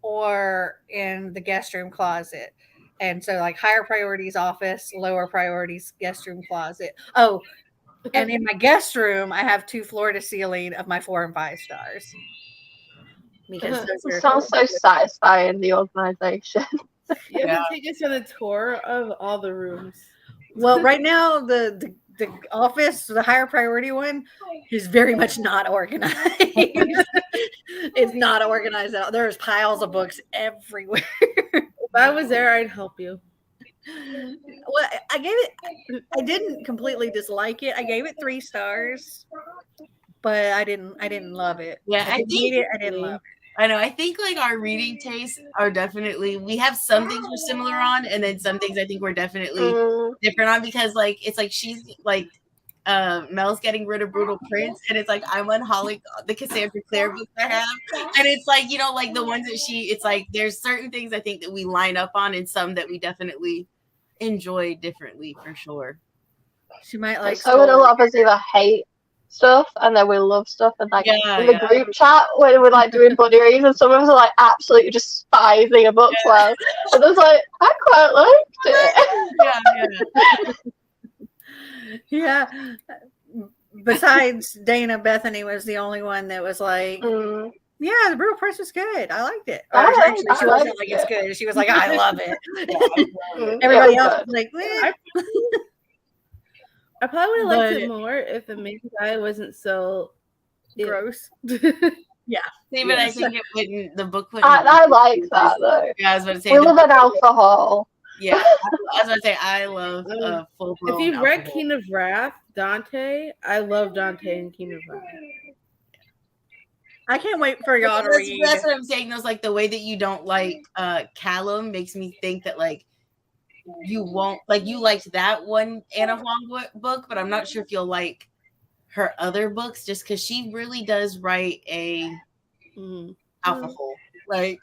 or in the guest room closet. And so like higher priorities office, lower priorities guest room closet. Oh, and in my guest room, I have 2 floor to ceiling of my 4 and 5 stars. Because those It are sounds so satisfying, the organisation. You have to take us on a tour of all the rooms. well, right now the office, the higher priority one, is very much not organized. It's not organized at all. There's piles of books everywhere. If I was there, I'd help you. Well, I didn't completely dislike it. I gave it 3 stars, but I didn't love it. Yeah, I didn't love it. I know. I think like our reading tastes are definitely. We have some things we're similar on, and then some things I think we're definitely different on because like it's like she's like Mel's getting rid of Brutal Prince, and it's like I'm unhauling the Cassandra Clare books I have, and it's like like the ones that it's like there's certain things I think that we line up on, and some that we definitely enjoy differently for sure. She might like. So would a lot of us either hate stuff and then we love stuff, and like in the group chat when we're like doing buddy reads, and some of us are like absolutely just despising a book club, and there's like I quite liked it. Yeah. Besides Dana, Bethany was the only one that was like, yeah, the Brutal Prince was good. I liked it. Or actually, she wasn't like it's good. She was like, I love it. Everybody else was like, I probably would have liked it more if the main guy wasn't so gross. Yeah. See, but I think it wouldn't. The book wouldn't. I like that though. Yeah, I was about to say. We love an alcohol. Yeah, I was about to say I love full. If you've read King of Wrath, Dante, I love Dante and King of Wrath. I can't wait for y'all to that's, read. that's what I'm saying. Those like the way that you don't like Callum makes me think that like you won't like you liked that one Anna Huang book, but I'm not sure if you'll like her other books just because she really does write a alcohol. Like,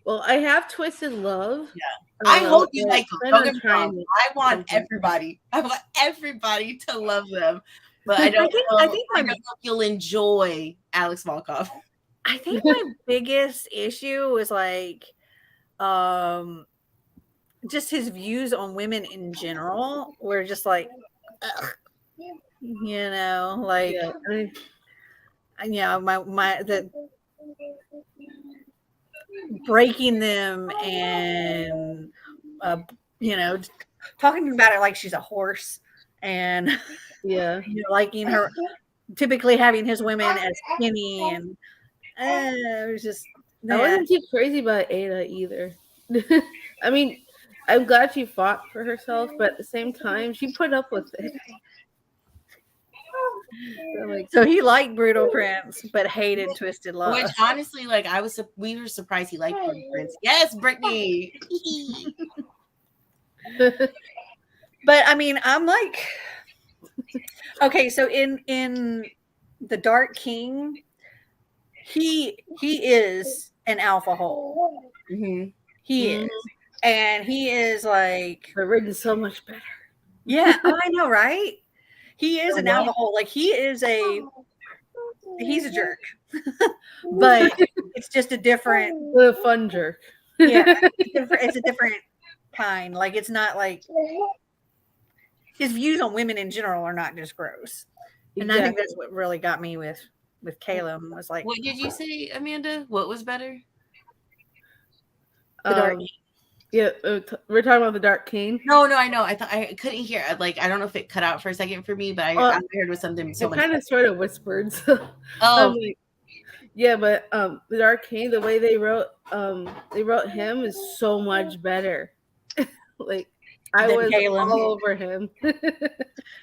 well, I have Twisted Love. Yeah, I hope you like them. Don't get me trying wrong. I want everybody. I want everybody to love them, but I don't know. I don't know if you'll enjoy Alex Volkov. I think my biggest issue was like, just his views on women in general were just like, ugh, you know, like, the breaking them and, you know, talking about it like she's a horse and, liking her, typically having his women as skinny and, it was just. I wasn't too crazy about Ada either. I mean, I'm glad she fought for herself, but at the same time, she put up with it. So he liked Brutal Prince, but hated Twisted Love. Which honestly, like we were surprised he liked Brutal Prince. Yes, Brittany. But I mean, I'm like, okay, so in The Dark King, he is an alpha hole. Mm-hmm. He is, and he is like written so much better. Yeah, I know, right? He is an alpha hole. Like he's a jerk, but it's just a fun jerk. Yeah, it's a different kind. Like it's not like his views on women in general are not just gross. And I think that's what really got me with Caleb was like. What did you say, Amanda? What was better? The Dark King. Yeah, we're talking about The Dark King. No, I know. I thought I couldn't hear. Like I don't know if it cut out for a second for me, but I heard was something. So kind of sort of whispered. So yeah, but The Dark King, the way they wrote him is so much better. Like I was all over him.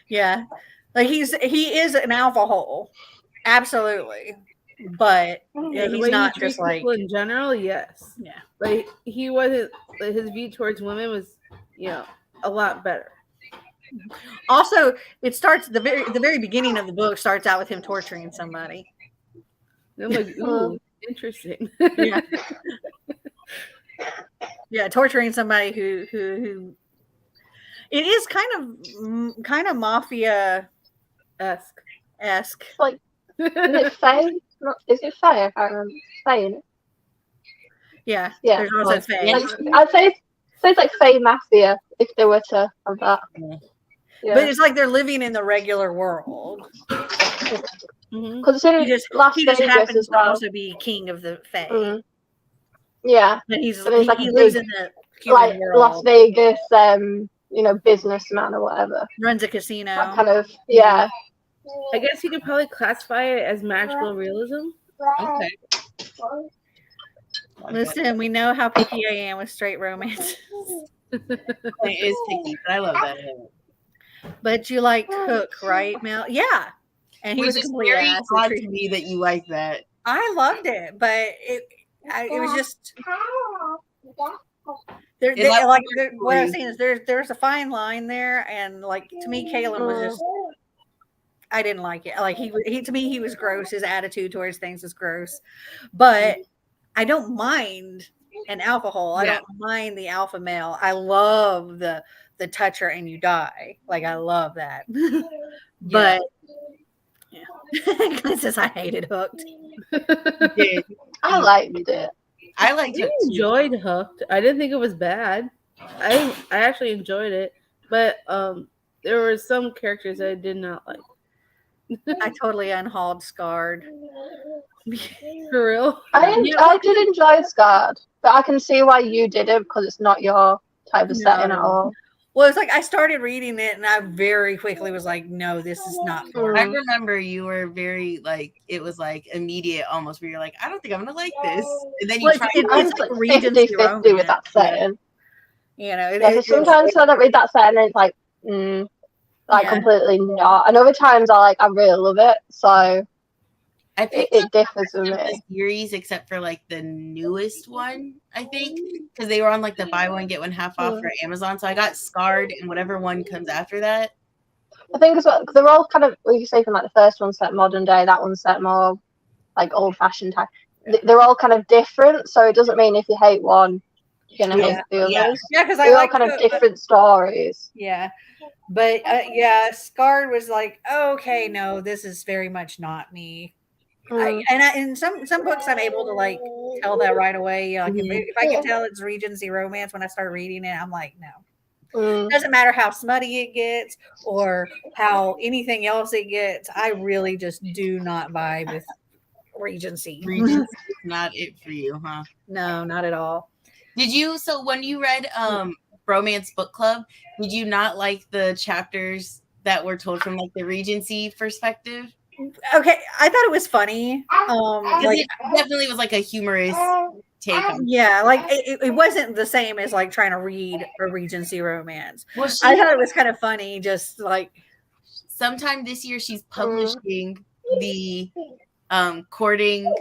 Yeah, like he is an alpha hole, absolutely. But he's not just like in general. Yes. Yeah. Like he wasn't. Like, his view towards women was, a lot better. Also, it starts the very beginning of the book starts out with him torturing somebody. I'm like, ooh, interesting. Yeah. Yeah, torturing somebody who it is kind of mafia esque. Like, is it Faye? Is it Faye? I can't remember saying it. Yeah. There's also Faye. I'd say it's like Faye Mafia if they were to have that. Yeah. But it's like they're living in the regular world. Because he just happens to also be king of the Fae. Mm-hmm. Yeah, but he like lives in the human world. Las Vegas, businessman or whatever. Runs a casino. That kind of I guess you could probably classify it as magical realism. Okay. Listen, we know how picky I am with straight romance. It is picky, but I love that. But you like Hook, right, Mel? Yeah. And he was very odd to me that you like that. I loved it, but it was just what I was saying is there's a fine line there, and like to me, Caleb was just I didn't like it. Like he to me he was gross. His attitude towards things was gross, but I don't mind an alpha hole. I don't mind the alpha male. I love the touch her and you die. Like I love that. But Glenn says I hated Hooked. I liked it. I liked it. Enjoyed Hooked. I didn't think it was bad. I actually enjoyed it, but there were some characters I did not like. I totally unhauled Scarred. For real? I did enjoy Scarred, but I can see why you didn't because it's not your type of setting at all. Well, it's like I started reading it and I very quickly was like, no, this is not for me. I remember you were very like, it was like immediate almost where you're like, I don't think I'm going to like this. And then you try to like 50-50 with that setting. You know, sometimes when I read that setting, it's like, completely not. And other times I really love it. So I picked it up differs the with rest of me. the series except for like the newest one, I think, because they were on like the buy one get one half off for Amazon. So I got Scarred and whatever one comes after that. I think as well, because they're all kind of, like you say, from like the first one set modern day, that one's set more like old fashioned time. They're all kind of different, so it doesn't mean if you hate one, you're gonna hate the others. Yeah, because I They're all like kind of different stories. Yeah, but yeah, Scarred was like, okay, no, this is very much not me. In some books, I'm able to like tell that right away. Like if I can tell it's Regency romance when I start reading it, I'm like, no. Doesn't matter how smutty it gets or how anything else it gets. I really just do not vibe with Regency. Regency is not it for you, huh? No, not at all. Did you? So when you read Bromance Book Club, did you not like the chapters that were told from like the Regency perspective? Okay, I thought it was funny. Like, it definitely was like a humorous take on. Yeah, like it wasn't the same as like trying to read a Regency romance. Well, I thought it was kind of funny, just like sometime this year she's publishing the courting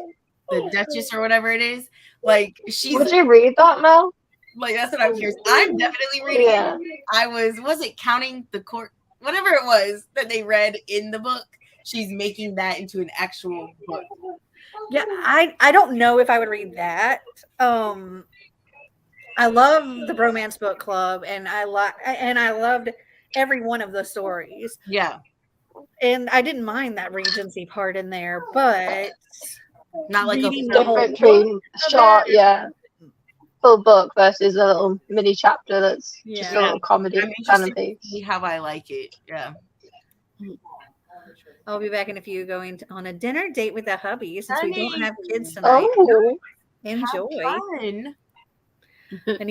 the Duchess or whatever it is. Like she's. Would you read that, Mel? Like that's what I'm curious. I'm definitely reading it. I was it counting the court, whatever it was that they read in the book. She's making that into an actual book. Yeah, I don't know if I would read that. I love the Bromance Book Club, and I loved every one of the stories. Yeah, and I didn't mind that Regency part in there, but not like a different between short, full book versus a little mini chapter that's just a little comedy kind of piece. See how I like it. Yeah. I'll be back in a few going on a dinner date with the hubby since we don't have kids tonight. Oh, enjoy.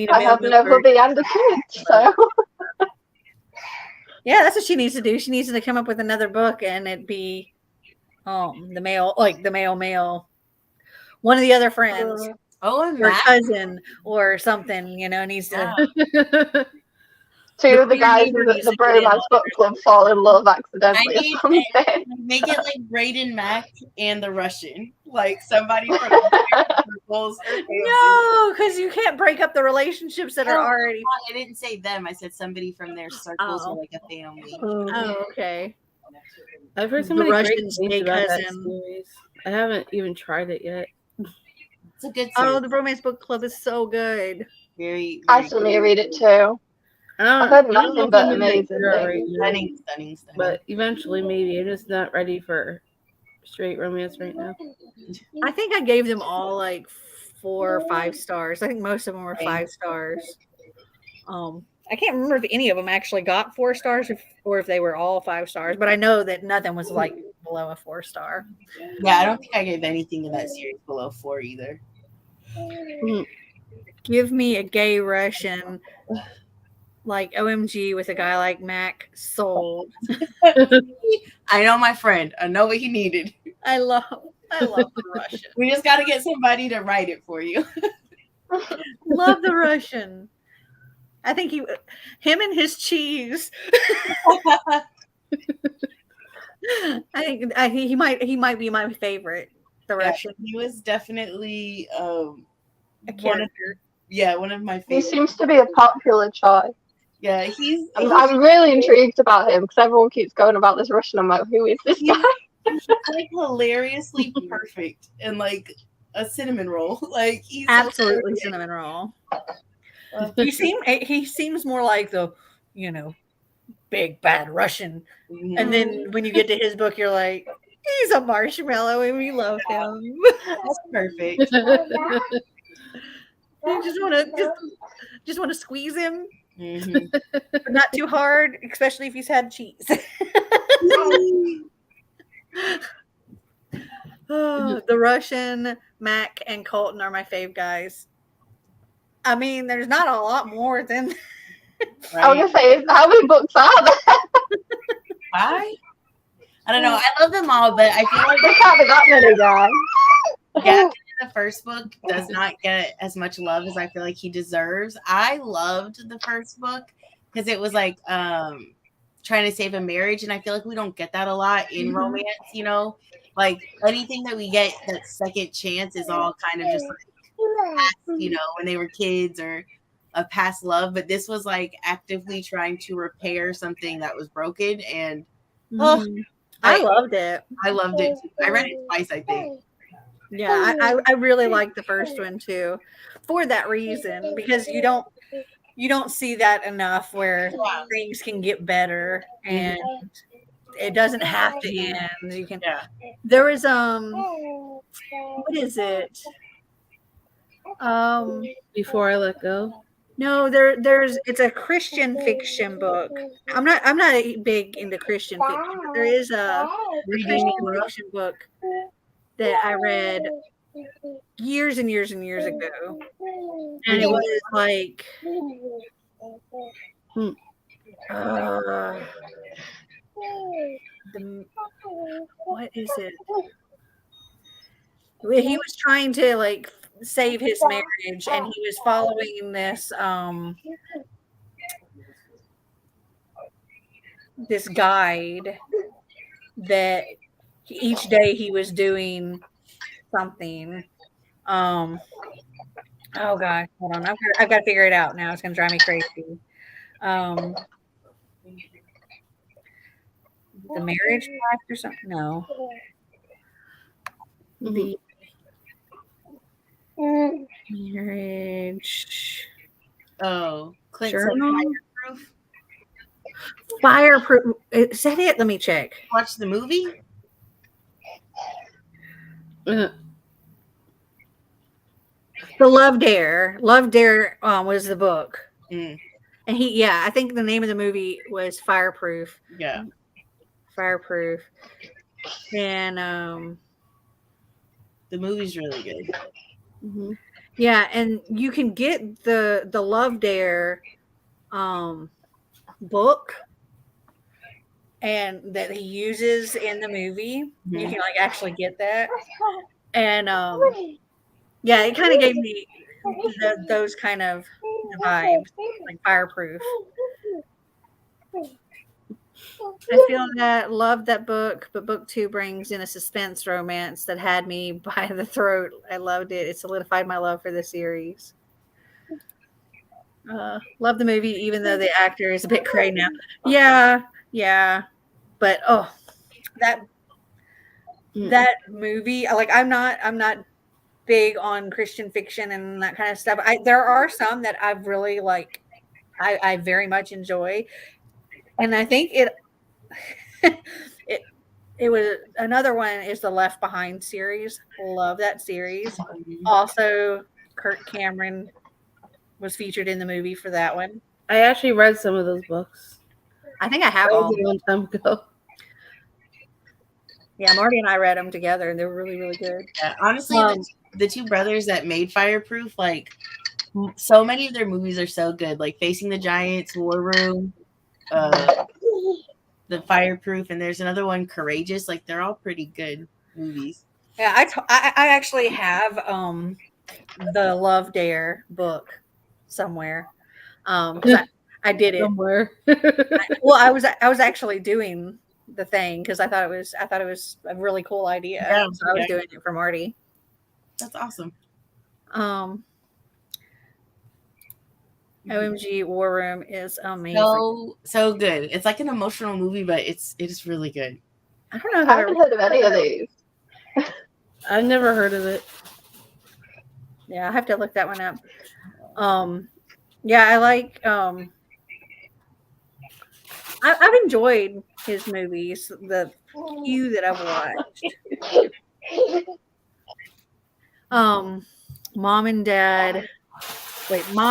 I have no hubby and a kid, so. Yeah, that's what she needs to do. She needs to come up with another book and it be the male, one of the other friends. And or cousin or something, needs to. Two of the guys in the Bromance Book Club fall in love accidentally or something. Make it like Braden Mac and the Russian. Like somebody from the circles. No, because you can't break up the relationships that are already. I didn't say them. I said somebody from their circles or like a family. Oh, okay. I've heard so many great things about that series. I haven't even tried it yet. It's a good series. Oh, the Bromance Book Club is so good. Very I still need to read it too. I've heard nothing but amazing things. Stunning. But eventually, maybe. I'm just not ready for straight romance right now. I think I gave them all like 4 or 5 stars. I think most of them were 5 stars. I can't remember if any of them actually got 4 stars or if they were all 5 stars, but I know that nothing was like below a 4-star. Yeah, I don't think I gave anything in that series below 4 either. Give me a gay Russian like OMG with a guy like Mac sold. I know my friend. I know what he needed. I love the Russian. We just got to get somebody to write it for you. Love the Russian. I think him and his cheese. I think he might be my favorite. The Russian. He was definitely a character. One of my favorites. He seems to be a popular choice. Yeah, I'm really intrigued about him because everyone keeps going about this Russian. I'm like, who is this guy? He's like hilariously perfect and like a cinnamon roll. Like he's absolutely cinnamon roll. He seems more like the, big bad Russian. Mm-hmm. And then when you get to his book, you're like, he's a marshmallow and we love him. That's perfect. You just want to squeeze him, but not too hard, especially if he's had cheese. The Russian, Mac, and Colton are my fave guys. I mean, there's not a lot more than. Right. I was gonna say, how many books are there? 5? I don't know. I love them all, but I feel like they can't be that many, guys. Yeah. The first book does not get as much love as I feel like he deserves. I loved the first book because it was like trying to save a marriage, and I feel like we don't get that a lot in romance. You know, like anything that we get that second chance is all kind of just like past, you know, when they were kids or a past love. But this was like actively trying to repair something that was broken, and oh, I loved it. I loved it too. I read it twice, I think. Yeah, I really liked the first one too, for that reason, because you don't see that enough where things can get better and it doesn't have to end. You can. Yeah. There is what is it? Before I Let Go. No, there's it's a Christian fiction book. I'm not big into Christian fiction, but there is a Christian fiction book that I read years and years and years ago, and it was like what is it? He was trying to like save his marriage, and he was following this guide that each day he was doing something. Oh god, hold on. I've got to figure it out now. It's gonna drive me crazy. The marriage pact or something? No. The marriage. Oh, Clint said Journal? Fireproof. Fireproof. Is that it? Let me check. Watch the movie. The Love Dare. Love Dare was the book. And I think the name of the movie was Fireproof. Yeah. Fireproof. And the movie's really good. Yeah, and you can get the Love Dare book and that he uses in the movie. You can like actually get that. And yeah, it kind of gave me those kind of vibes, like Fireproof. I feel that, loved that book, but book 2 brings in a suspense romance that had me by the throat. I loved it. It solidified my love for the series. Love the movie, even though the actor is a bit cray now. Yeah. But that movie, like I'm not big on Christian fiction and that kind of stuff. There are some that I've really like. I very much enjoy, and I think it was another one is the Left Behind series. Love that series. Also, Kirk Cameron was featured in the movie for that one. I actually read some of those books. I think I have all a long time ago. Yeah, Marty and I read them together, and they were really, really good. Yeah, honestly, the two brothers that made Fireproof, like so many of their movies are so good. Like Facing the Giants, War Room, the Fireproof, and there's another one, Courageous. Like they're all pretty good movies. Yeah, I actually have the Love Dare book somewhere. I did it somewhere. I was actually doing the thing because I thought it was a really cool idea. Yeah, so I was doing it for Marty. That's awesome. OMG War Room is amazing. So good. It's like an emotional movie, but it is really good. I don't know. I haven't heard of any of these. I've never heard of it. Yeah, I have to look that one up. Yeah, I like. I've enjoyed his movies, the few that I've watched. Mom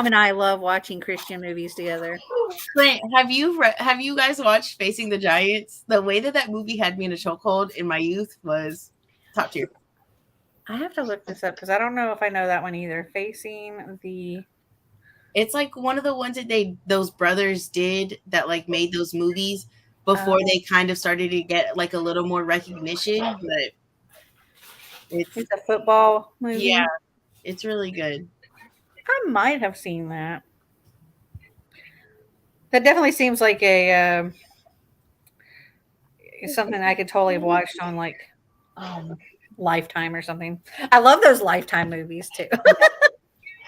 and I love watching Christian movies together. Clint, have you guys watched Facing the Giants? The way that movie had me in a chokehold in my youth was top tier. I have to look this up because I don't know if I know that one either. It's like one of the ones that those brothers did that like made those movies before they kind of started to get like a little more recognition. But it's a football movie. Yeah, it's really good. I might have seen that. That definitely seems like a it's something I could totally have watched on like Lifetime or something. I love those Lifetime movies too.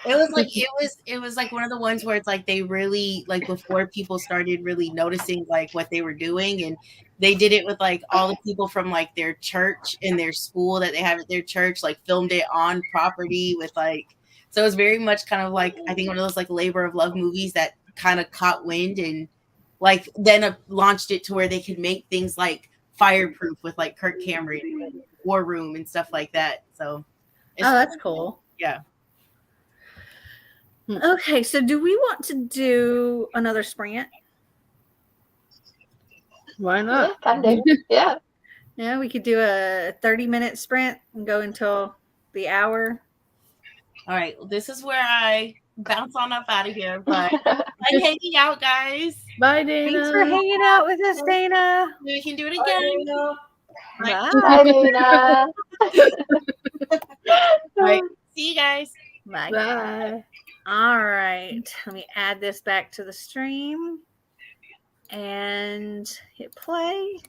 It was like one of the ones where it's like they really like before people started really noticing like what they were doing, and they did it with like all the people from like their church and their school that they have at their church, like filmed it on property with like, so it was very much kind of like I think one of those like labor of love movies that kind of caught wind and like then launched it to where they could make things like Fireproof with like Kirk Cameron and War Room and stuff like that. So Oh, that's cool. Yeah. Okay, so do we want to do another sprint? Why not? Yeah, can do. Yeah. Yeah, we could do a 30-minute sprint and go until the hour. All right, well, this is where I bounce on up out of here, but like hanging out, guys. Bye, Dana. Thanks for hanging out with us, Dana. We can do it again. Bye. Bye, Nina. All right, see you guys. Bye. Bye. All right, let me add this back to the stream and hit play.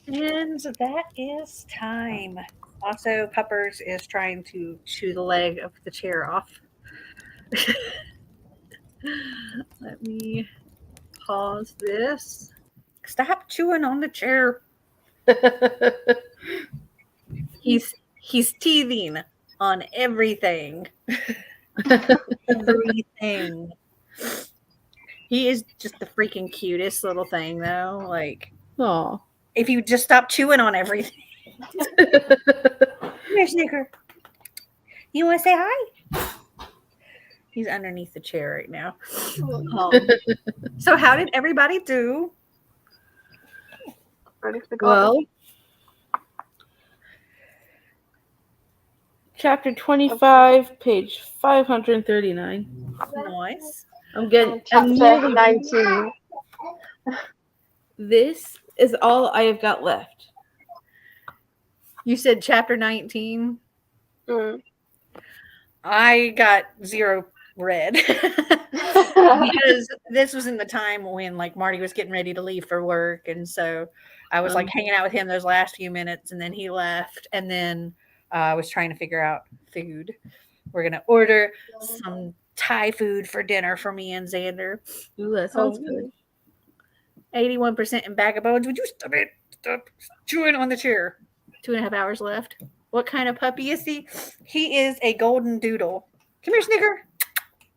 And that is time. Also, Puppers is trying to chew the leg of the chair off. Let me pause this. Stop chewing on the chair. He's teething on everything. Everything. He is just the freaking cutest little thing, though. Like, Aw. if you just stop chewing on everything. Come here, Snicker. You want to say hi? He's underneath the chair right now. So, how did everybody do? Well, chapter 25, page 539. Nice. I'm getting Chapter 19. This is all I have got left. You said chapter 19. Mm. I got 0 read because this was in the time when like Marty was getting ready to leave for work, and so I was like hanging out with him those last few minutes, and then he left, and then I was trying to figure out food. We're gonna order some Thai food for dinner for me and Xander. Ooh, that sounds good. 81% in bag of bones. Would you stop chewing on the chair? 2.5 hours left. What kind of puppy is he? He is a golden doodle. Come here, Snicker.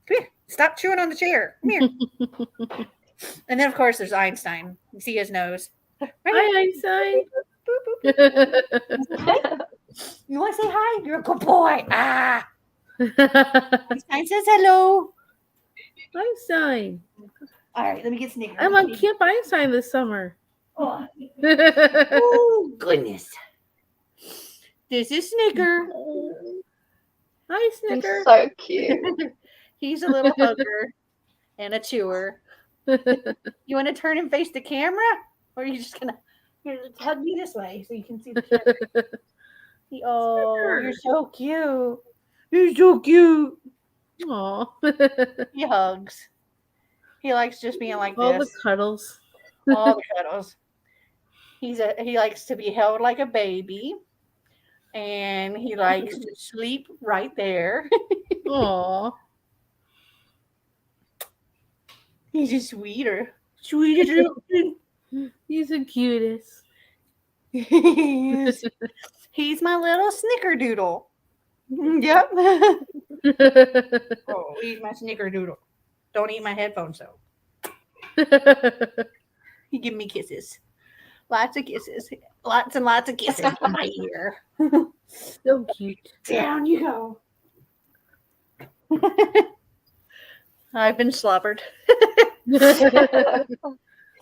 Come here. Stop chewing on the chair. Come here. And then, of course, there's Einstein. You see his nose. Hi, Einstein. You want to say hi? You're a good boy. Ah. Einstein says hello. Einstein. All right, let me get Snicker. I'm on Camp Einstein this summer. Oh, oh goodness. This is Snicker. Hi, He's Snicker. so cute. He's a little hugger and a chewer. You want to turn and face the camera? Or are you just going to hug me this way so you can see the camera? Oh, you're so cute. You're so cute. Aw. He hugs. He likes just being like All this. the cuddles. All the cuddles. He likes to be held like a baby. And he likes to sleep right there. Aw. He's just sweeter. Sweetest little thing. He's the cutest. He's my little snickerdoodle. Yep. Oh, eat my snickerdoodle. Don't eat my headphones, though. He give me kisses. Lots of kisses. Lots and lots of kisses in my ear. So cute. Down you go. I've been slobbered.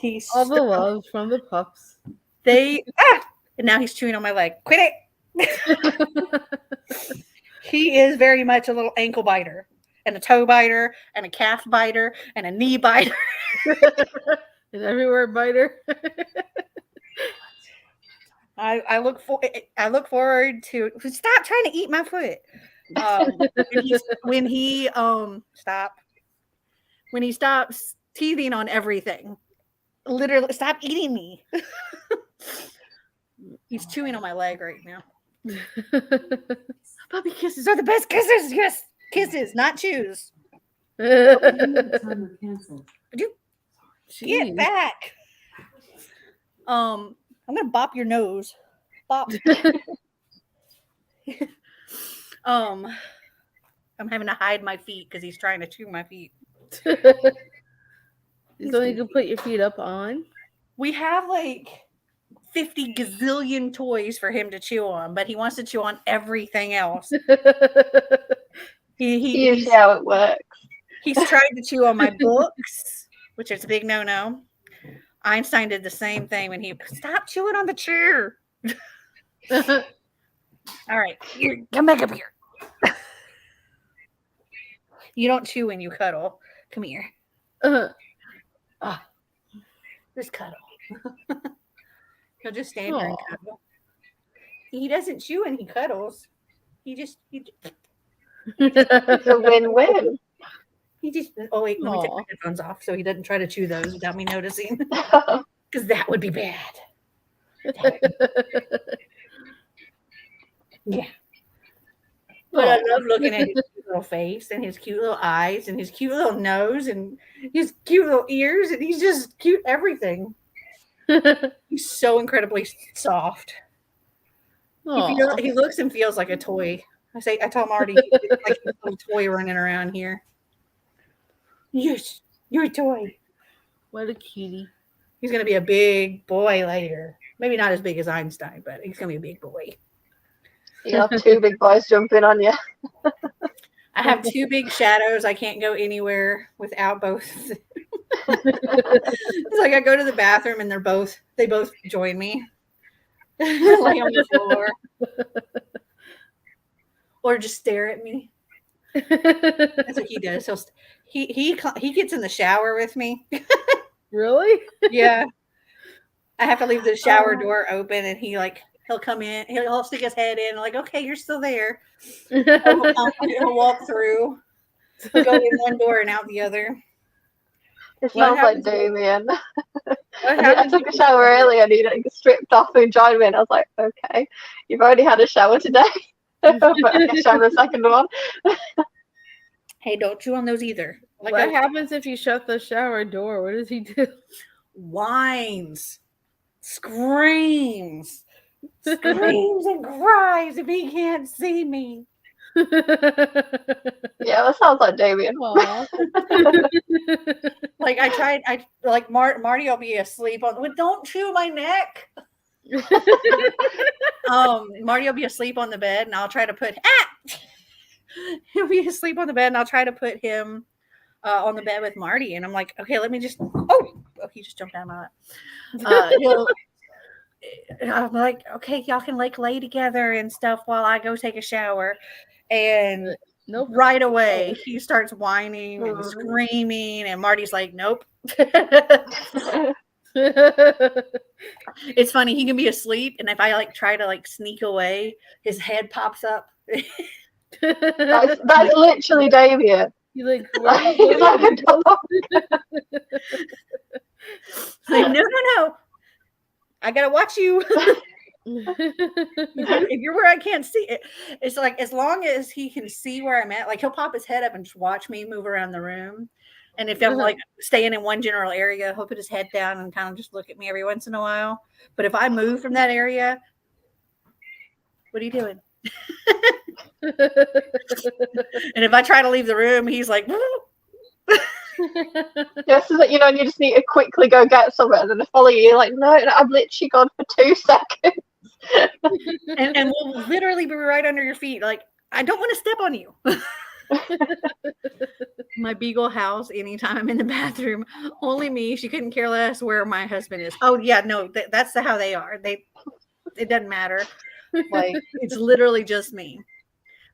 He's All the love from the pups. and now he's chewing on my leg. Quit it. He is very much a little ankle biter and a toe biter and a calf biter and a knee biter. An everywhere biter. I look forward to stop trying to eat my foot. When he stops teething on everything. Literally, stop eating me. He's chewing on my leg right now. Puppy kisses are the best kisses. Yes, kisses, not chews. Would you get back? I'm gonna bop your nose. Bop. I'm having to hide my feet because he's trying to chew my feet. So you can put your feet up on. We have like 50 gazillion toys for him to chew on, but he wants to chew on everything else. Here's how it works. He's tried to chew on my books, which is a big no-no. Einstein did the same thing when he stopped chewing on the chair. All right, come back up here. You don't chew when you cuddle. Come here. Just cuddle. He'll just stand there and cuddle. He doesn't chew when he cuddles. It's a win-win. Oh wait, let me take my headphones off so he doesn't try to chew those without me noticing. Because that would be bad. Yeah. But I Aw. love looking at his cute little face and his cute little eyes and his cute little nose and his cute little ears, and he's just cute everything. He's so incredibly soft. Aw. He looks and feels like a toy. I tell Marty, he's like a little toy running around here. Yes, you're a toy. What a cutie. He's gonna be a big boy later. Maybe not as big as Einstein, but he's gonna be a big boy. You have two big boys jumping on you. I have two big shadows. I can't go anywhere without both. It's like I go to the bathroom and they both join me. Lay on the floor. Or just stare at me. That's what he does. He gets in the shower with me. Really? Yeah. I have to leave the shower door open, and he'll come in. He'll stick his head in. Like, okay, you're still there. He'll walk through. He'll go in one door and out the other. It smells like happens- Damien. What I happens took a shower earlier and he stripped off and joined me, and I was like, okay, you've already had a shower today. But I can shower the second one. Hey, don't chew on those either. Like, what happens if you shut the shower door? What does he do? whines, screams and cries if he can't see me. Yeah, that sounds like Damien. Aw. Like Marty will be asleep on. Well, don't chew my neck. Marty will be asleep on the bed, and I'll try to put he'll be asleep on the bed, and I'll try to put him on the bed with Marty, and I'm like, okay, let me just. Oh, he just jumped out of my lap. I'm like, okay, y'all can lay together and stuff while I go take a shower, and Nope. right away he starts whining and screaming, and Marty's like, nope. It's funny, he can be asleep, and if I try to sneak away, his head pops up. That's literally Damien. You like, He's like a dog. Like, no, I gotta watch you. If you're where I can't see it, it's like as long as he can see where I'm at, he'll pop his head up and just watch me move around the room. And if I'm staying in one general area, he'll put his head down and kind of just look at me every once in a while. But if I move from that area, what are you doing? And if I try to leave the room, he's like, Yes, so that and you just need to quickly go get somewhere, and then they follow you. You're like, no, I've literally gone for 2 seconds. and we'll literally be right under your feet. Like, I don't want to step on you. My beagle howls anytime I'm in the bathroom. Only me. She couldn't care less where my husband is. Oh yeah, no, that's how they are. It doesn't matter. It's literally just me.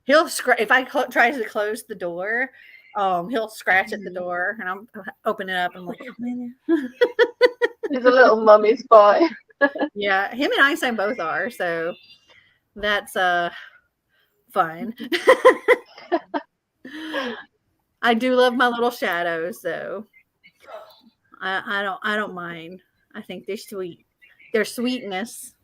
He'll if I tries to close the door. He'll scratch at the door, and I'm open it up. I'm like, He's a little mummy's boy. yeah, him and Einstein both are, so that's fun. I do love my little shadows, though. I don't mind. I think they're sweet. Their sweetness.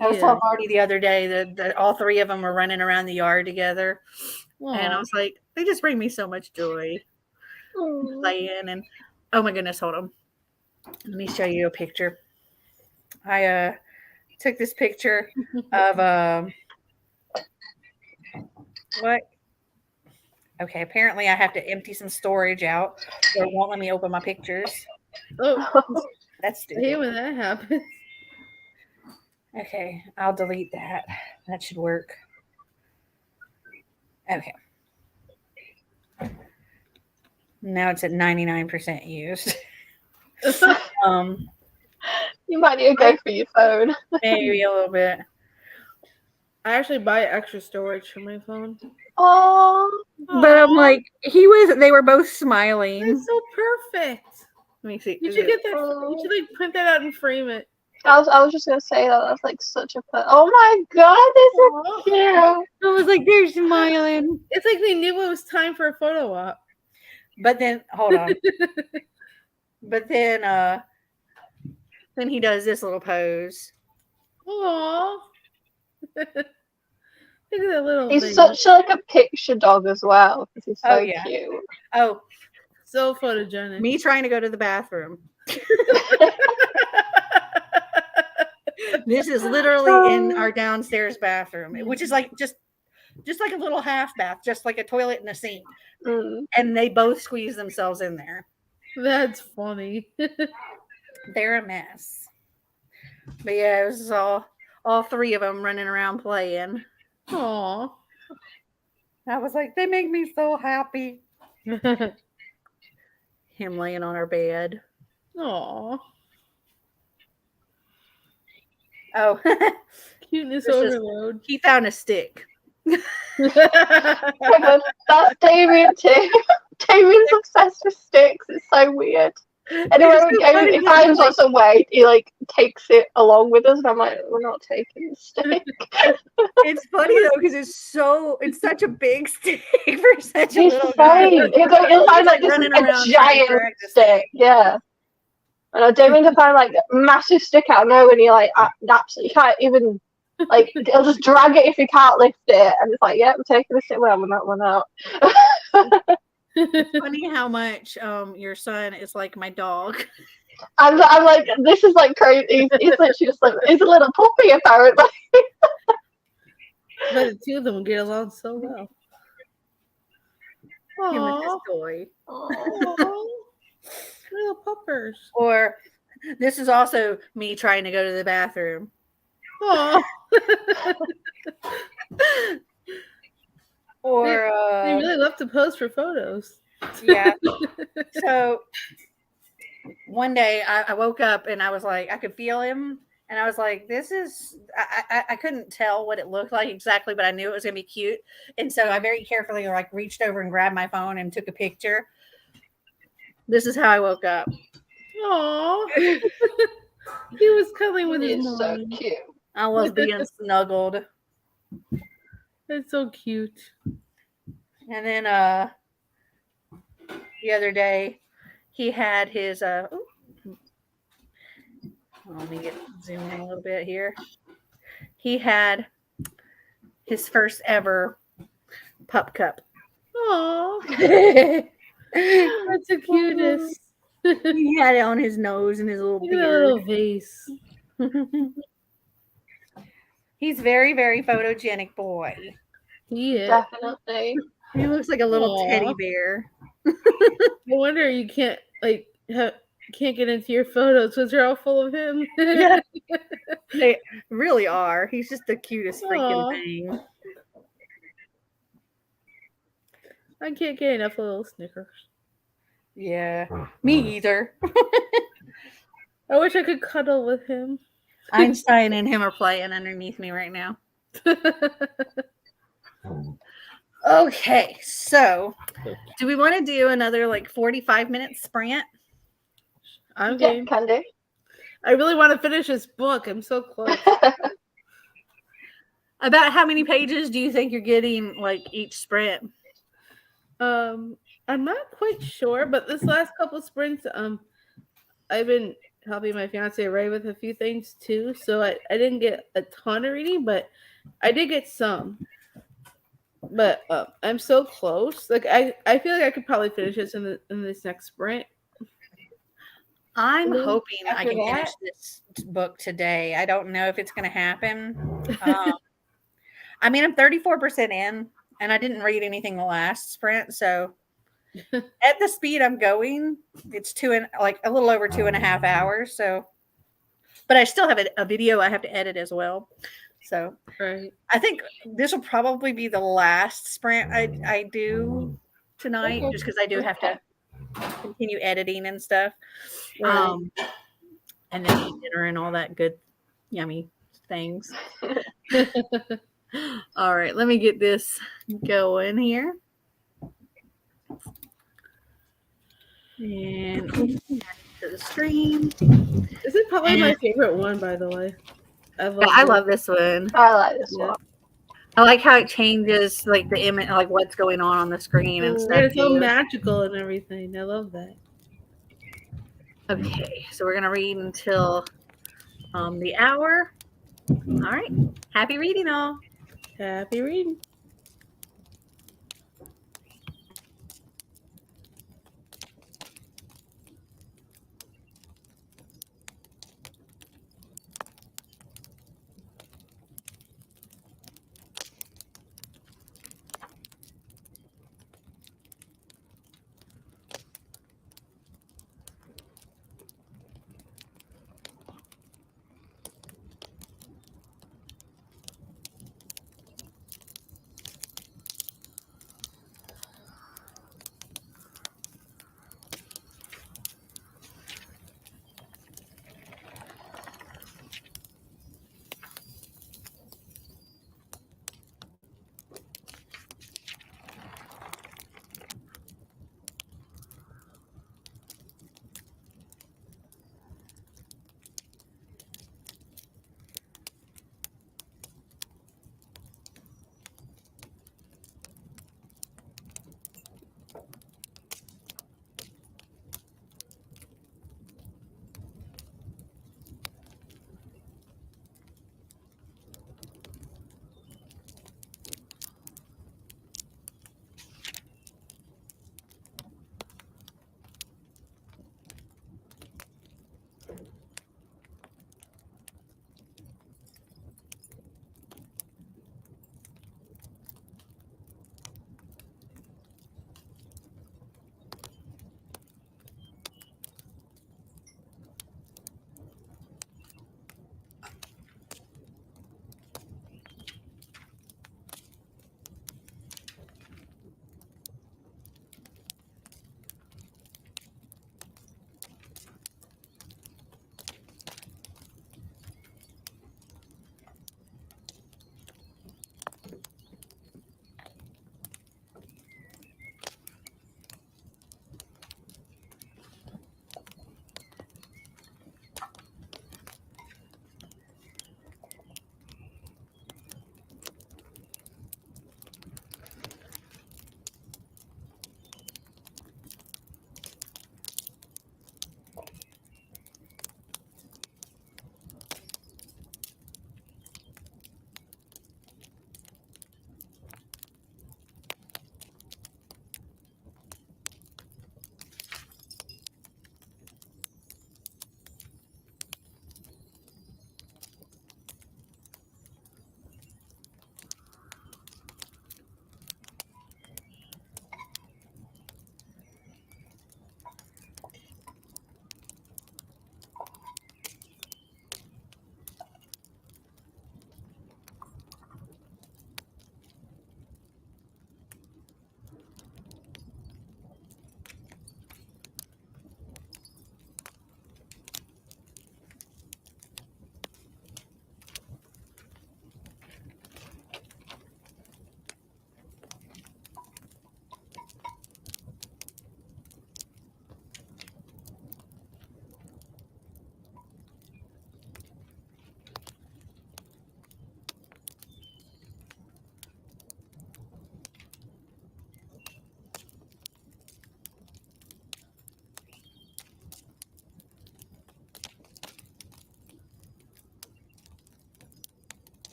I was telling Marty the other day that all 3 of them were running around the yard together. Aww. And I was like, they just bring me so much joy. Playing and oh my goodness, hold on. Let me show you a picture. I took this picture of what? Okay, apparently I have to empty some storage out, so it won't let me open my pictures. Oh, that's stupid. Hey, when that happens. Okay, I'll delete that. That should work. Okay. Now it's at 99% used. You might need to go for your phone. Maybe a little bit. I actually buy extra storage for my phone. Oh, but I'm like, they were both smiling. It's so perfect. Let me see. You should get that. You should print that out and frame it. I was just gonna say that's such a oh my god, this is cute. I was like, they're smiling. It's like they knew it was time for a photo op. But then hold on. But then Then he does this little pose. Aww. Look at that little He's thing. such like a picture dog as well because he's so Oh, yeah. cute. Oh, So photogenic. me trying to go to the bathroom. This is literally in our downstairs bathroom, which is like just like a little half bath, just like a toilet and a sink. Mm. And they both squeeze themselves in there. That's funny. They're a mess. But yeah, it was all three of them running around playing. Aww. I was like, they make me so happy. Him laying on our bed. Aww. Oh, Cuteness This is- overload. he found a stick. Oh my God, that's Damien too. Damien's obsessed with sticks. It's so weird. Anyway, It's so funny if how Ian's on some way, he like takes it along with us, and I'm like, we're not taking the stick. It's funny though because it's such a big stick for such a He's little the guy. same. He'll find like this running a around trying to giant drag the stick. Yeah. And I don't mean to find like a massive stick out of nowhere and you're like, absolutely can't even, like, he'll just drag it if you can't lift it. And it's like, yeah, we're taking the stick. Well, we're not one out. It's funny how much your son is like my dog. I'm like, this is like crazy. He's literally just like, he's a little puppy apparently. But the two of them get along so well. Him and his Aww. toy. Aww. Little puppers. Or this is also me trying to go to the bathroom. Aww. Or They really love to pose for photos. yeah. So one day I woke up and I was like, I could feel him. And I was like, this is, I couldn't tell what it looked like exactly, but I knew it was going to be cute. And so I very carefully like reached over and grabbed my phone and took a picture. This is how I woke up. Aww. He was cuddling with his He's so mom. cute. I was being snuggled. That's so cute. And then the other day he had his let me zoom in a little bit here. He had his first ever pup cup. Aww. That's the cutest. He had it on his nose and his little Look at that little beard. face. He's very, very photogenic boy. He is. Definitely. He looks like a little Aw. teddy bear. No wonder you can't can't get into your photos because they're all full of him. Yeah. They really are. He's just the cutest freaking Aw. thing. I can't get enough of little Snickers. Yeah. Me either. I wish I could cuddle with him. Einstein and him are playing underneath me right now. Okay, so do we want to do another like 45-minute sprint? I'm Yeah, game. can do. I really want to finish this book. I'm so close. About how many pages do you think you're getting like each sprint? I'm not quite sure, but this last couple sprints, I've been helping my fiance Ray with a few things too. So I didn't get a ton of reading, but I did get some. But I'm so close. Like I feel like I could probably finish this in this next sprint. I'm And then hoping I after can finish this book today. I don't know if it's going to happen. I mean, I'm 34% in, and I didn't read anything the last sprint. So at the speed I'm going, it's like a little over 2.5 hours. So, but I still have a video I have to edit as well. So Right. I think this will probably be the last sprint I do tonight, Okay. just because I do have to continue editing and stuff. Right. And then eat dinner and all that good, yummy things. All right, let me get this going here. And to the stream. This is probably my favorite one, by the way. I love this one. I like this Yeah. one. I like how it changes like the image, like what's going on the screen and stuff. It's so too. magical and everything. I love that. Okay, so we're gonna read until the hour. All right. Happy reading, all. Happy reading.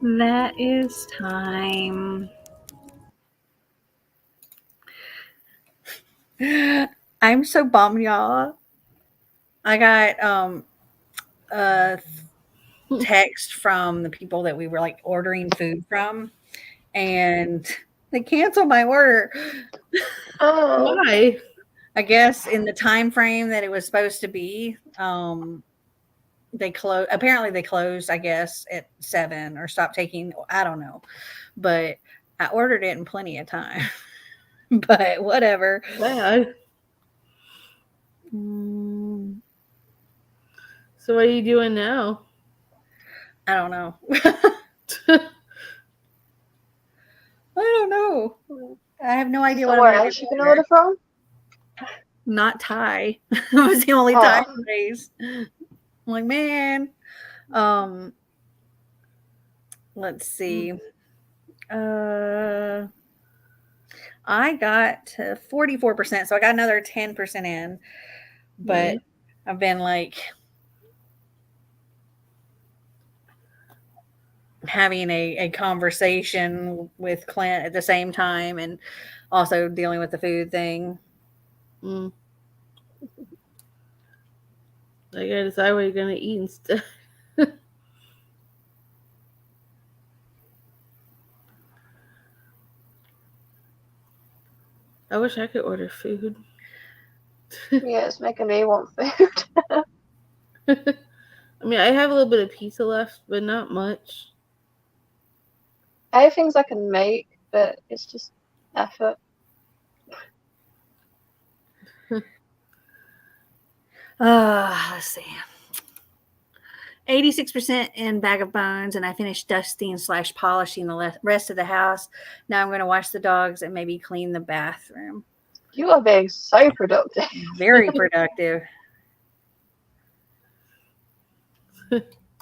That is time. I'm so bummed, y'all. I got a text from the people that we were like ordering food from, and they canceled my order. Oh, Why? I guess in the time frame that it was supposed to be. They closed. Apparently, they closed. I guess at 7 or stopped taking. I don't know, but I ordered it in plenty of time. But whatever. Bad. Mm, So what are you doing now? I don't know. I don't know. I have no idea so what I'm where going else to you do. can order from? Not Thai. It was the only Oh. Thai place. I'm like, man. Um, let's see. I got 44%, so I got another 10% in. But Nice. I've been like having a conversation with Clint at the same time and also dealing with the food thing. Mm. I gotta decide what you're gonna eat instead. I wish I could order food. Yeah, it's making me want food. I mean, I have a little bit of pizza left, but not much. I have things I can make, but it's just effort. Let's see. 86% in Bag of Bones, and I finished dusting / polishing the rest of the house. Now I'm going to wash the dogs and maybe clean the bathroom. You are being so productive. Very productive.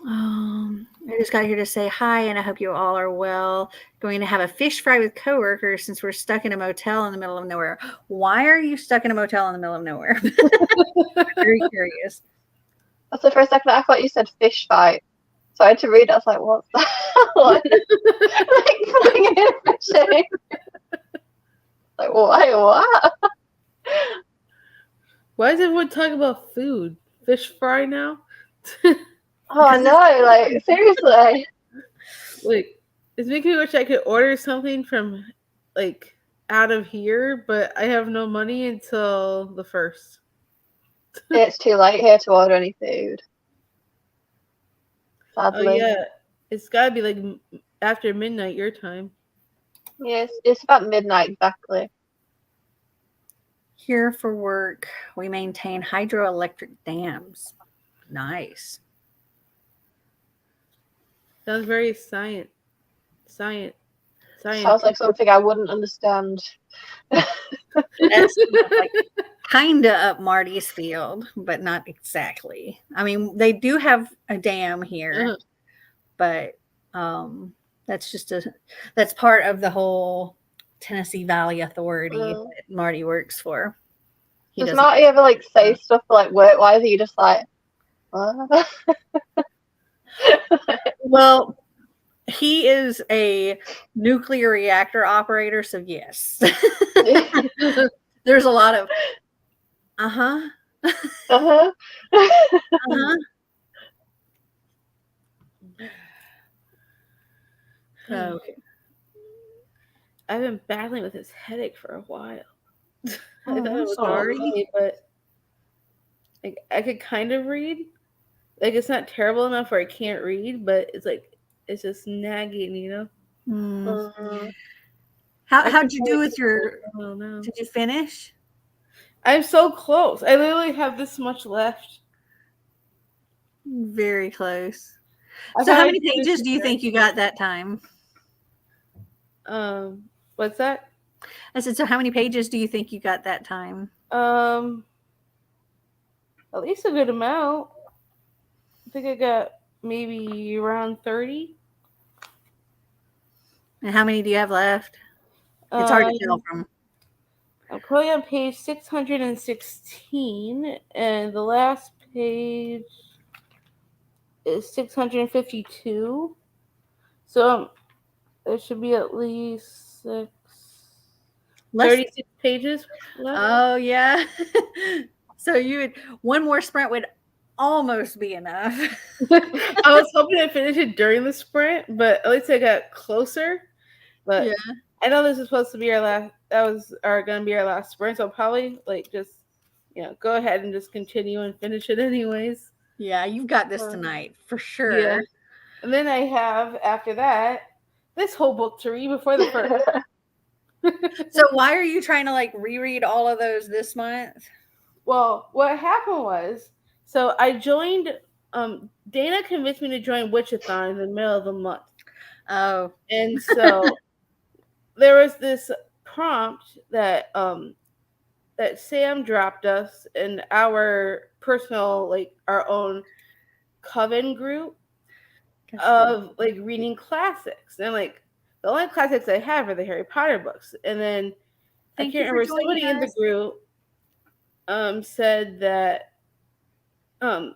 I just got here to say hi, and I hope you all are well. Going to have a fish fry with coworkers since we're stuck in a motel in the middle of nowhere. Why are you stuck in a motel in the middle of nowhere? Very curious. That's the first second I thought you said fish fight. So I had to read it. I was like, what's that? Like putting in fishing. Like, why? What? Why is everyone talking about food? Fish fry now? Oh no! Like seriously. Like, it's making me wish I could order something from, like, out of here, but I have no money until the 1st. It's too late here to order any food. Oh, Sadly. yeah. It's gotta be, like, after midnight your time. Yes, it's about midnight exactly. Here for work, we maintain hydroelectric dams. Nice. Sounds very science. Sounds like something I wouldn't understand. That's like kind of up Marty's field, but not exactly. I mean, they do have a dam here, but that's just that's part of the whole Tennessee Valley Authority that Marty works for. Does Marty ever like say stuff like work-wise? Are you just like, what? Well, he is a nuclear reactor operator, so yes. There's a lot of uh-huh. Uh-huh. Uh-huh. Okay. I've been battling with this headache for a while. I Oh, thought it I'm was sorry. okay, but like I could kind of read. Like it's not terrible enough where I can't read, but it's like it's just nagging, you know. Mm. How'd you do with your? I don't know. Did you finish? I'm so close. I literally have this much left. Very close. I So, how thought many I'd finish pages it do you think you got that time? What's that? I said, so how many pages do you think you got that time? At least a good amount. I think I got maybe around 30. And how many do you have left? It's hard to tell from. I'm currently on page 616, and the last page is 652. So there should be at least Let's 36 pages left. Oh yeah. So you would one more sprint would almost be enough. I was hoping to finish it during the sprint, but at least I got closer. But Yeah. I know this is supposed to be our last. That was gonna be our last sprint, so I'll probably just go ahead and just continue and finish it anyways. Yeah, you've got this tonight for sure. Yeah, and then I have after that this whole book to read before the first. So why are you trying to like reread all of those this month? Well, what happened was, so I joined. Dana convinced me to join Witchathon in the middle of the month. Oh, And so there was this prompt that that Sam dropped us in our personal, our own coven group of reading classics. And the only classics I have are the Harry Potter books. And then I can't remember, somebody in the group said that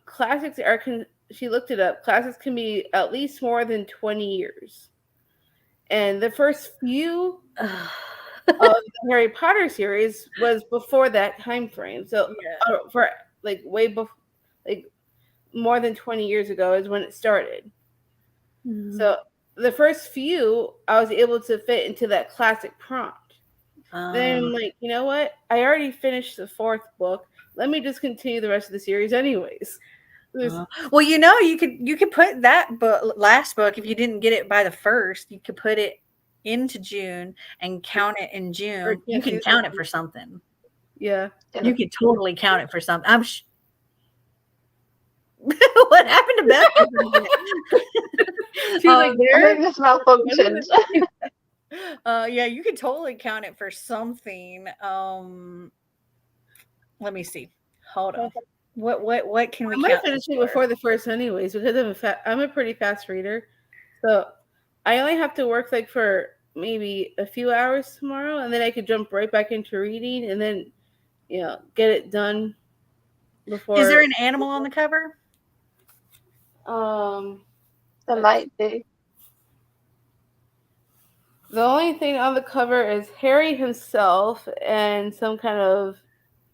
classics are she looked it up. Classics can be at least more than 20 years. And the first few of the Harry Potter series was before that time frame. So for way before, more than 20 years ago is when it started. Mm-hmm. So the first few I was able to fit into that classic prompt. Then you know what? I already finished the 4th book. Let me just continue the rest of the series anyways. Well, you could put that last book, if you didn't get it by the 1st, you could put it into June and count it in June. You can count it for something. Yeah. You could totally count it for something. What happened to Beth? She's like, there? I think this malfunctioned. Yeah, you could totally count it for something. Let me see. Hold on. What can we? I might finish it before the 1st, anyways, because I'm a pretty fast reader, so I only have to work for maybe a few hours tomorrow, and then I could jump right back into reading, and then get it done before. Is there an animal on the cover? There might be. The only thing on the cover is Harry himself and some kind of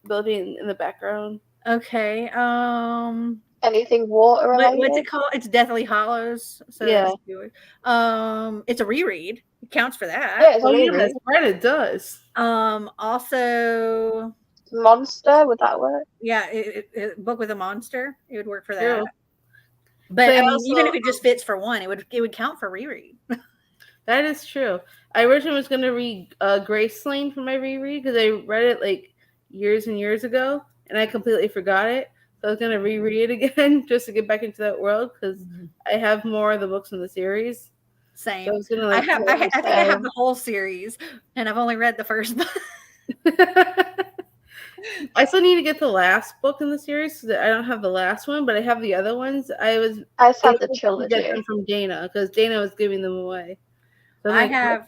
building in the background. Okay. Anything water related? What's it called? It's Deathly Hallows. So yeah. It's a reread. It counts for that. Yeah, it's a reread. That's right, it does. Also, monster, would that work? Yeah, a book with a monster. It would work for that. True. But even if it just fits for one, it would count for reread. That is true. I originally was going to read Graceland for my reread because I read it years and years ago, and I completely forgot it. So I was going to reread it again just to get back into that world because I have more of the books in the series. Same. So I was gonna, I think I have the whole series, and I've only read the first book. I still need to get the last book in the series because I don't have the last one, but I have the other ones. I just have the trilogy. Get them from Dana because Dana was giving them away. So I have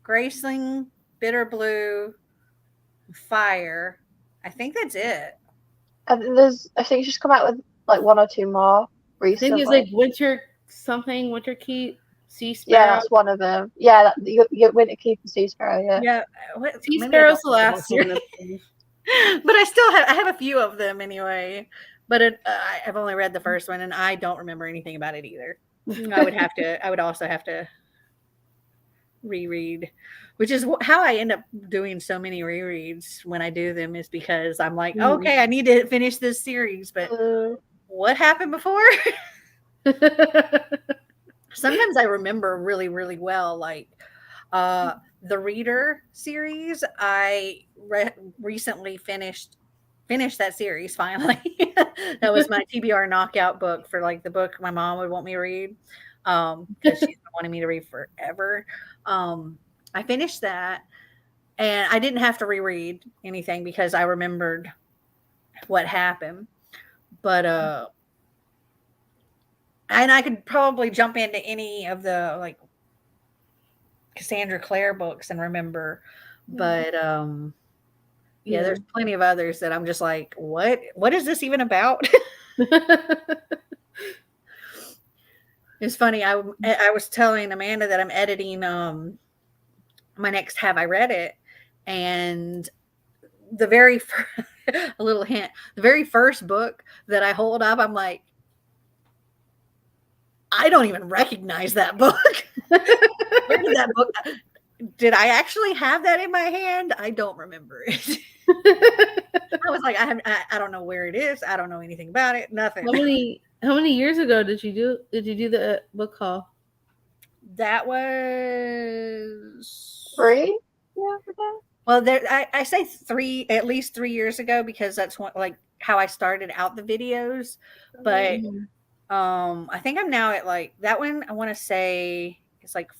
Graceling, Bitter Blue, Fire. I think that's it. I think she's come out with 1 or 2 more recently. I think it's Winter something, Winter Keep, Sea Sparrow. Yeah, that's one of them. Yeah, you Winter Keep and Sea Sparrow. Yeah. Yeah. Sea Sparrow's the last one. But I have a few of them anyway. But I've only read the first one, and I don't remember anything about it either. I would also have to reread, which is how I end up doing so many rereads when I do them, is because I'm like, okay, I need to finish this series, but what happened before? Sometimes I remember really, really well, the Reader series. I recently finished that series finally. That was my TBR knockout book for the book my mom would want me to read, because she's been wanting me to read forever. I finished that, and I didn't have to reread anything because I remembered what happened. But and I could probably jump into any of the Cassandra Clare books and remember, but yeah, there's plenty of others that I'm just like, what is this even about? It's funny. I was telling Amanda that I'm editing my next Have I Read It, and the very a little hint, the very first book that I hold up, I'm like, I don't even recognize that book. Where did that book? Did I actually have that in my hand? I don't remember it. I was like, I don't know where it is. I don't know anything about it. Nothing. How many years ago did you do the book haul? That was 3. Yeah. well, there. I say at least 3 years ago, because that's like how I started out the videos. But I think I'm now at like that one. I want to say it's like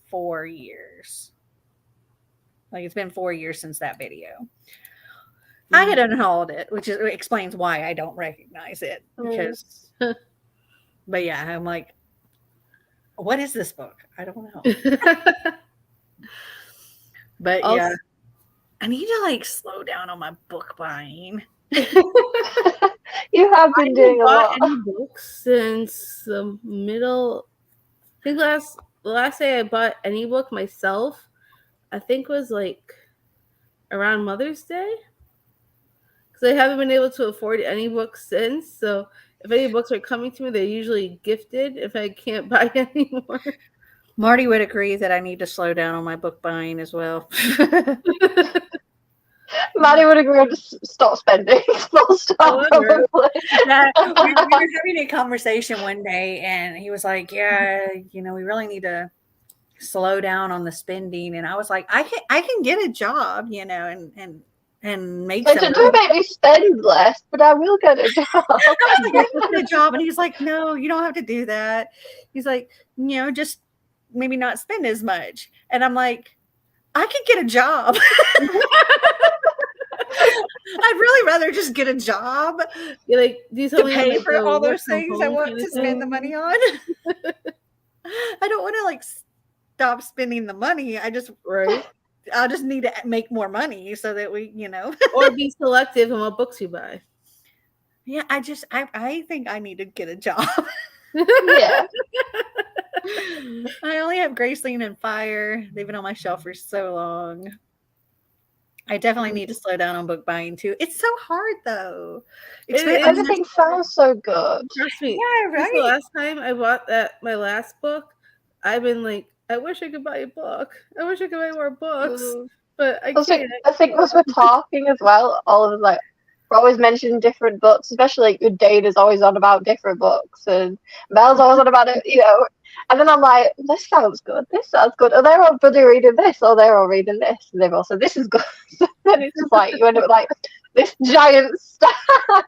4 years. Like it's been 4 years since that video. I had unhauled it, which explains why I don't recognize it. Because, but yeah, I'm like, what is this book? I don't know. But also, yeah, I need to like slow down on my book buying. You have been doing a lot. Any books since the middle. I think the last day I bought any book myself, I think was like around Mother's Day. Because I haven't been able to afford any books since. So if any books are coming to me, they're usually gifted if I can't buy anymore. Marty would agree that I need to slow down on my book buying as well. Maddie would agree to stop spending. Full stop, probably. Yeah, we were having a conversation one day, and he was like, "Yeah, we really need to slow down on the spending." And I was like, "I can get a job, and make some money. Don't make me spend less, but I will get a job." I was like, "I can get a job," and he's like, "No, you don't have to do that." He's like, just maybe not spend as much. And I'm like, I could get a job. I'd really rather just get a job to pay for all those things I want to spend the money on. I don't want to like stop spending the money. I'll just need to make more money so that we, or be selective in what books you buy. Yeah, I think I need to get a job. Yeah. I only have Graceling and Fire. They've been on my shelf for so long. I definitely need to slow down on book buying too. It's so hard though. Everything sounds so good. Trust me. Yeah, right. The last time I bought my last book, I've been like, I wish I could buy a book. I wish I could buy more books, but I can't. I think as we're talking as well, all of us like we're always mentioning different books, especially like Dana's always on about different books, and Mel's always on about it, And then I'm like, this sounds good. This sounds good. Oh, they're all bloody reading this. Oh, they're all reading this. And they've all said, this is good. Then it's just like, you end up with like this giant stack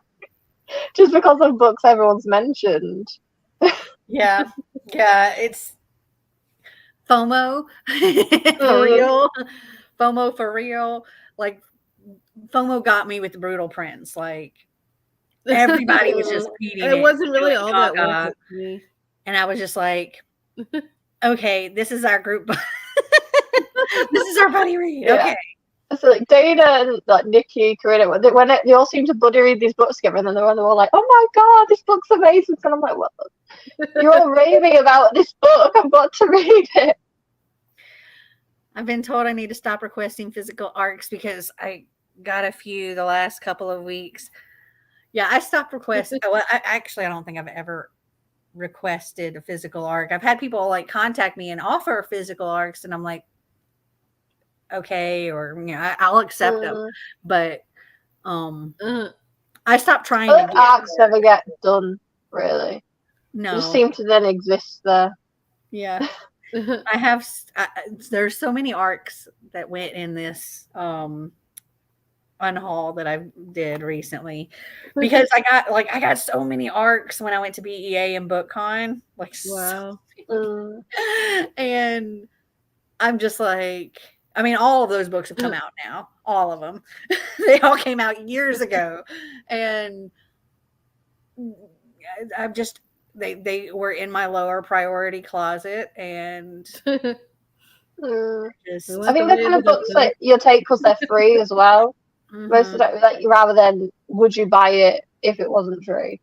just because of books everyone's mentioned. Yeah. It's FOMO for real. FOMO for real. Like, FOMO got me with Brutal Prince. Like, everybody was just beating it. It wasn't really all that worth it to me. And I was just like, okay, this is our group. This is our buddy read. Yeah. Okay. So like Dana and like Nikki, Karina, when they all seem to bloody read these books together, and then they're all like, "Oh my god, this book's amazing!" And I'm like, "What? You're all raving about this book. I've got to read it." I've been told I need to stop requesting physical arcs because I got a few the last couple of weeks. Yeah, I stopped requesting. Well, I don't think I've ever requested a physical arc. I've had people like contact me and offer physical arcs, and I'm like, okay, or I'll accept them, but I stopped trying. Arcs never get done, really. No, they just seem to then exist there. Yeah, I have. There's so many arcs that went in this unhaul that I did recently because I got so many arcs when I went to BEA and BookCon. Like, wow. And I'm just like, I mean, all of those books have come out now. All of them. They all came out years ago. And I've just, they were in my lower priority closet. And I think they're kind of books that you'll take because they're free as well. Mm-hmm. Most of that, like, rather than would you buy it if it wasn't free?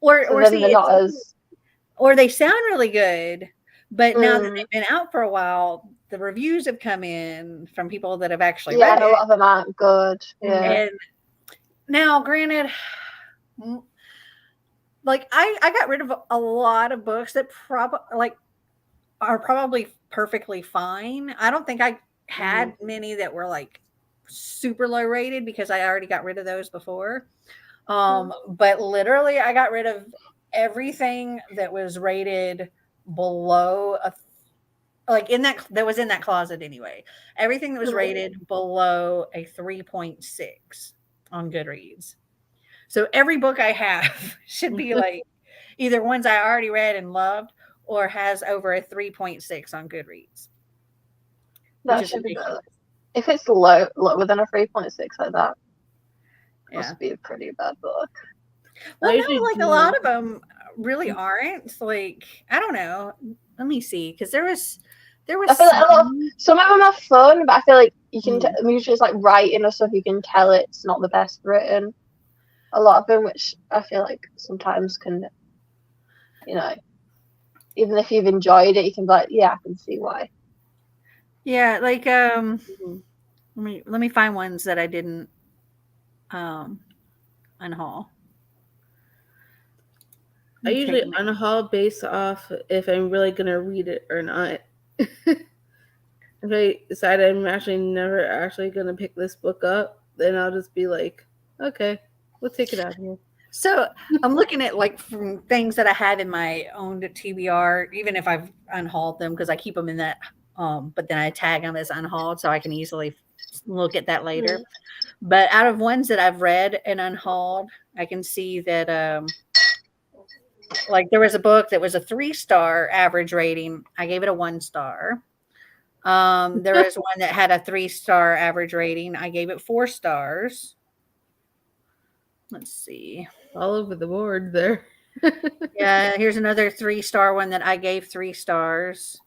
Or so then they're not as or they sound really good, but now that Mm. they've been out for a while, the reviews have come in from people that have actually Yeah, read and a it. lot of them aren't good. Yeah. And now, granted, like I got rid of a lot of books that are probably perfectly fine. I don't think I had many that were like super low rated because I already got rid of those before. But literally, I got rid of everything that was rated below a like in that was in that closet anyway. Everything that was rated below a 3.6 on Goodreads. So every book I have should be like either ones I already read and loved or has over a 3.6 on Goodreads, which That is should be good. ridiculous. If it's lower than a 3.6 like that, Yeah. must be a pretty bad book. Well, I no, usually like a do. lot of them really aren't. Like, I don't know. Let me see, because there was I feel like some of them are fun, but I feel like you can usually it's like writing or stuff. You can tell it's not the best written. A lot of them, which I feel like sometimes can, you know, even if you've enjoyed it, you can be like, yeah, I can see why. Yeah, like let me find ones that I didn't unhaul. I usually unhaul based off if I'm really gonna read it or not. If I decide I'm actually never actually gonna pick this book up, then I'll just be like, okay, we'll take it out of here. So I'm looking at like from things that I had in my own TBR, even if I've unhauled them because I keep them in that. But then I tag them as unhauled so I can easily look at that later. But out of ones that I've read and unhauled, I can see that like there was a book that was a 3-star average rating. I gave it a 1 star. There was one that had a 3-star average rating. I gave it 4 stars. Let's see. All over the board there. Yeah, here's another 3-star one that I gave 3 stars.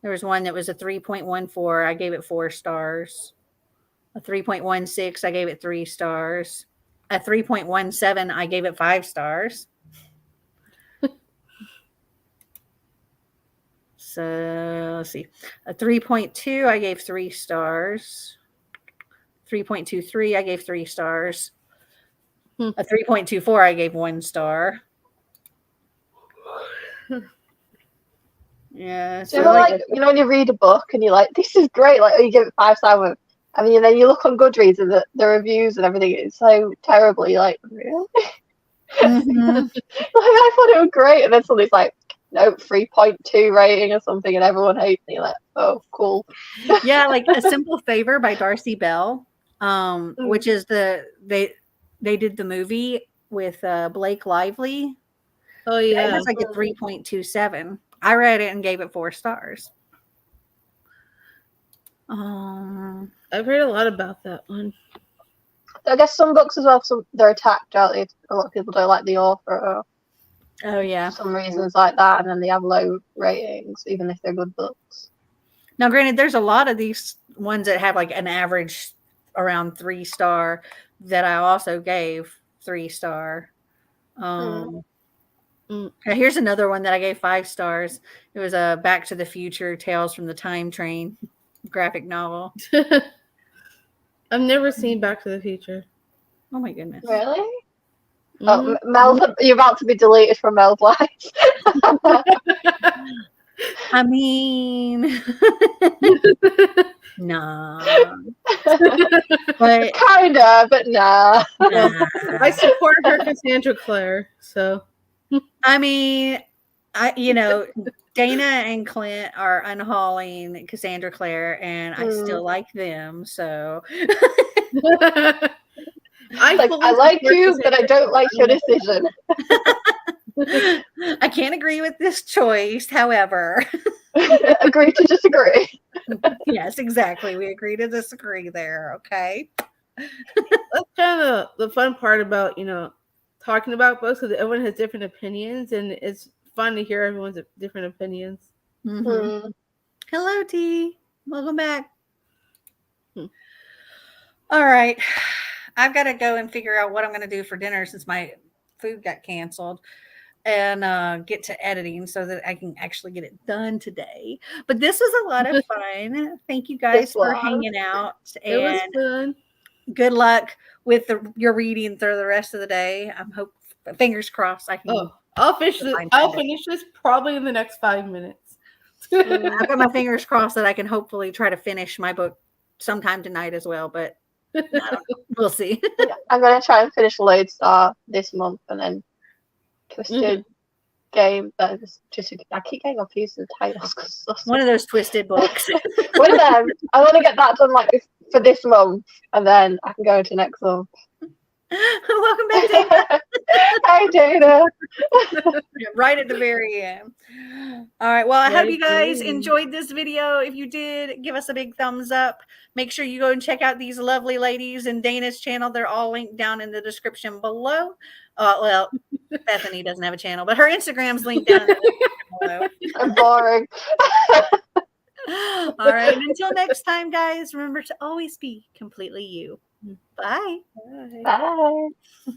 There was one that was a 3.14. I gave it 4 stars. A 3.16, I gave it 3 stars. A 3.17, I gave it 5 stars. So let's see. A 3.2, I gave 3 stars. 3.23, I gave 3 stars. A 3.24, I gave 1 star. Yeah. So like when you read a book and you're like, this is great, like you give it 5 stars. I mean, and then you look on Goodreads and the reviews and everything is so terrible. You're like, really? Like, I thought it was great, and then somebody's like, no, 3.2 rating or something, and everyone hates me. Like, oh, cool. Yeah, like A Simple Favor by Darcy Bell, which is they did the movie with Blake Lively. Oh yeah, it has like a 3.27. I read it and gave it 4 stars. I've heard a lot about that one. I guess some books as well, they're attacked, aren't they? A lot of people don't like the author or Oh yeah, some reasons like that, and then they have low ratings, even if they're good books. Now, granted, there's a lot of these ones that have like an average around 3-star that I also gave 3-star. Here's another one that I gave 5 stars. It was a Back to the Future Tales from the Time Train graphic novel. I've never seen Back to the Future. Oh my goodness. Really? Oh, Mel, you're about to be deleted from Mel's life. I mean, nah. But kinda, but nah. I support her, Cassandra Clare. So, I mean, Dana and Clint are unhauling Cassandra Clare, and I still like them. So I like you, but I don't like your decision. I can't agree with this choice. However, agree to disagree. Yes, exactly. We agree to disagree there. Okay. That's kind of the fun part about talking about books, because everyone has different opinions, and it's fun to hear everyone's different opinions. Mm-hmm. Hello, T. Welcome back. All right. I've got to go and figure out what I'm going to do for dinner since my food got canceled. and get to editing so that I can actually get it done today. But this was a lot of fun. Thank you guys This for was. hanging out, It was and fun. good luck with your reading through the rest of the day. I'm fingers crossed I can. Oh, I'll finish this. Fine, I'll fine. finish this probably in the next 5 minutes. I've got my fingers crossed that I can hopefully try to finish my book sometime tonight as well, but I don't know. We'll see. Yeah, I'm gonna try and finish Lodestar this month, and then Twisted Game. I keep getting confused with the titles. 'Cause One of those twisted books. one of them. I want to get that done like for this month, and then I can go into next month. Welcome back, Dana. Hi, Dana. Right at the very end. All right. Well, I hope you guys Yay. enjoyed this video. If you did, give us a big thumbs up. Make sure you go and check out these lovely ladies and Dana's channel. They're all linked down in the description below. Well, Bethany doesn't have a channel, but her Instagram's linked down in the description below. I'm boring. All right. And until next time, guys, remember to always be completely you. Bye. Bye. Bye.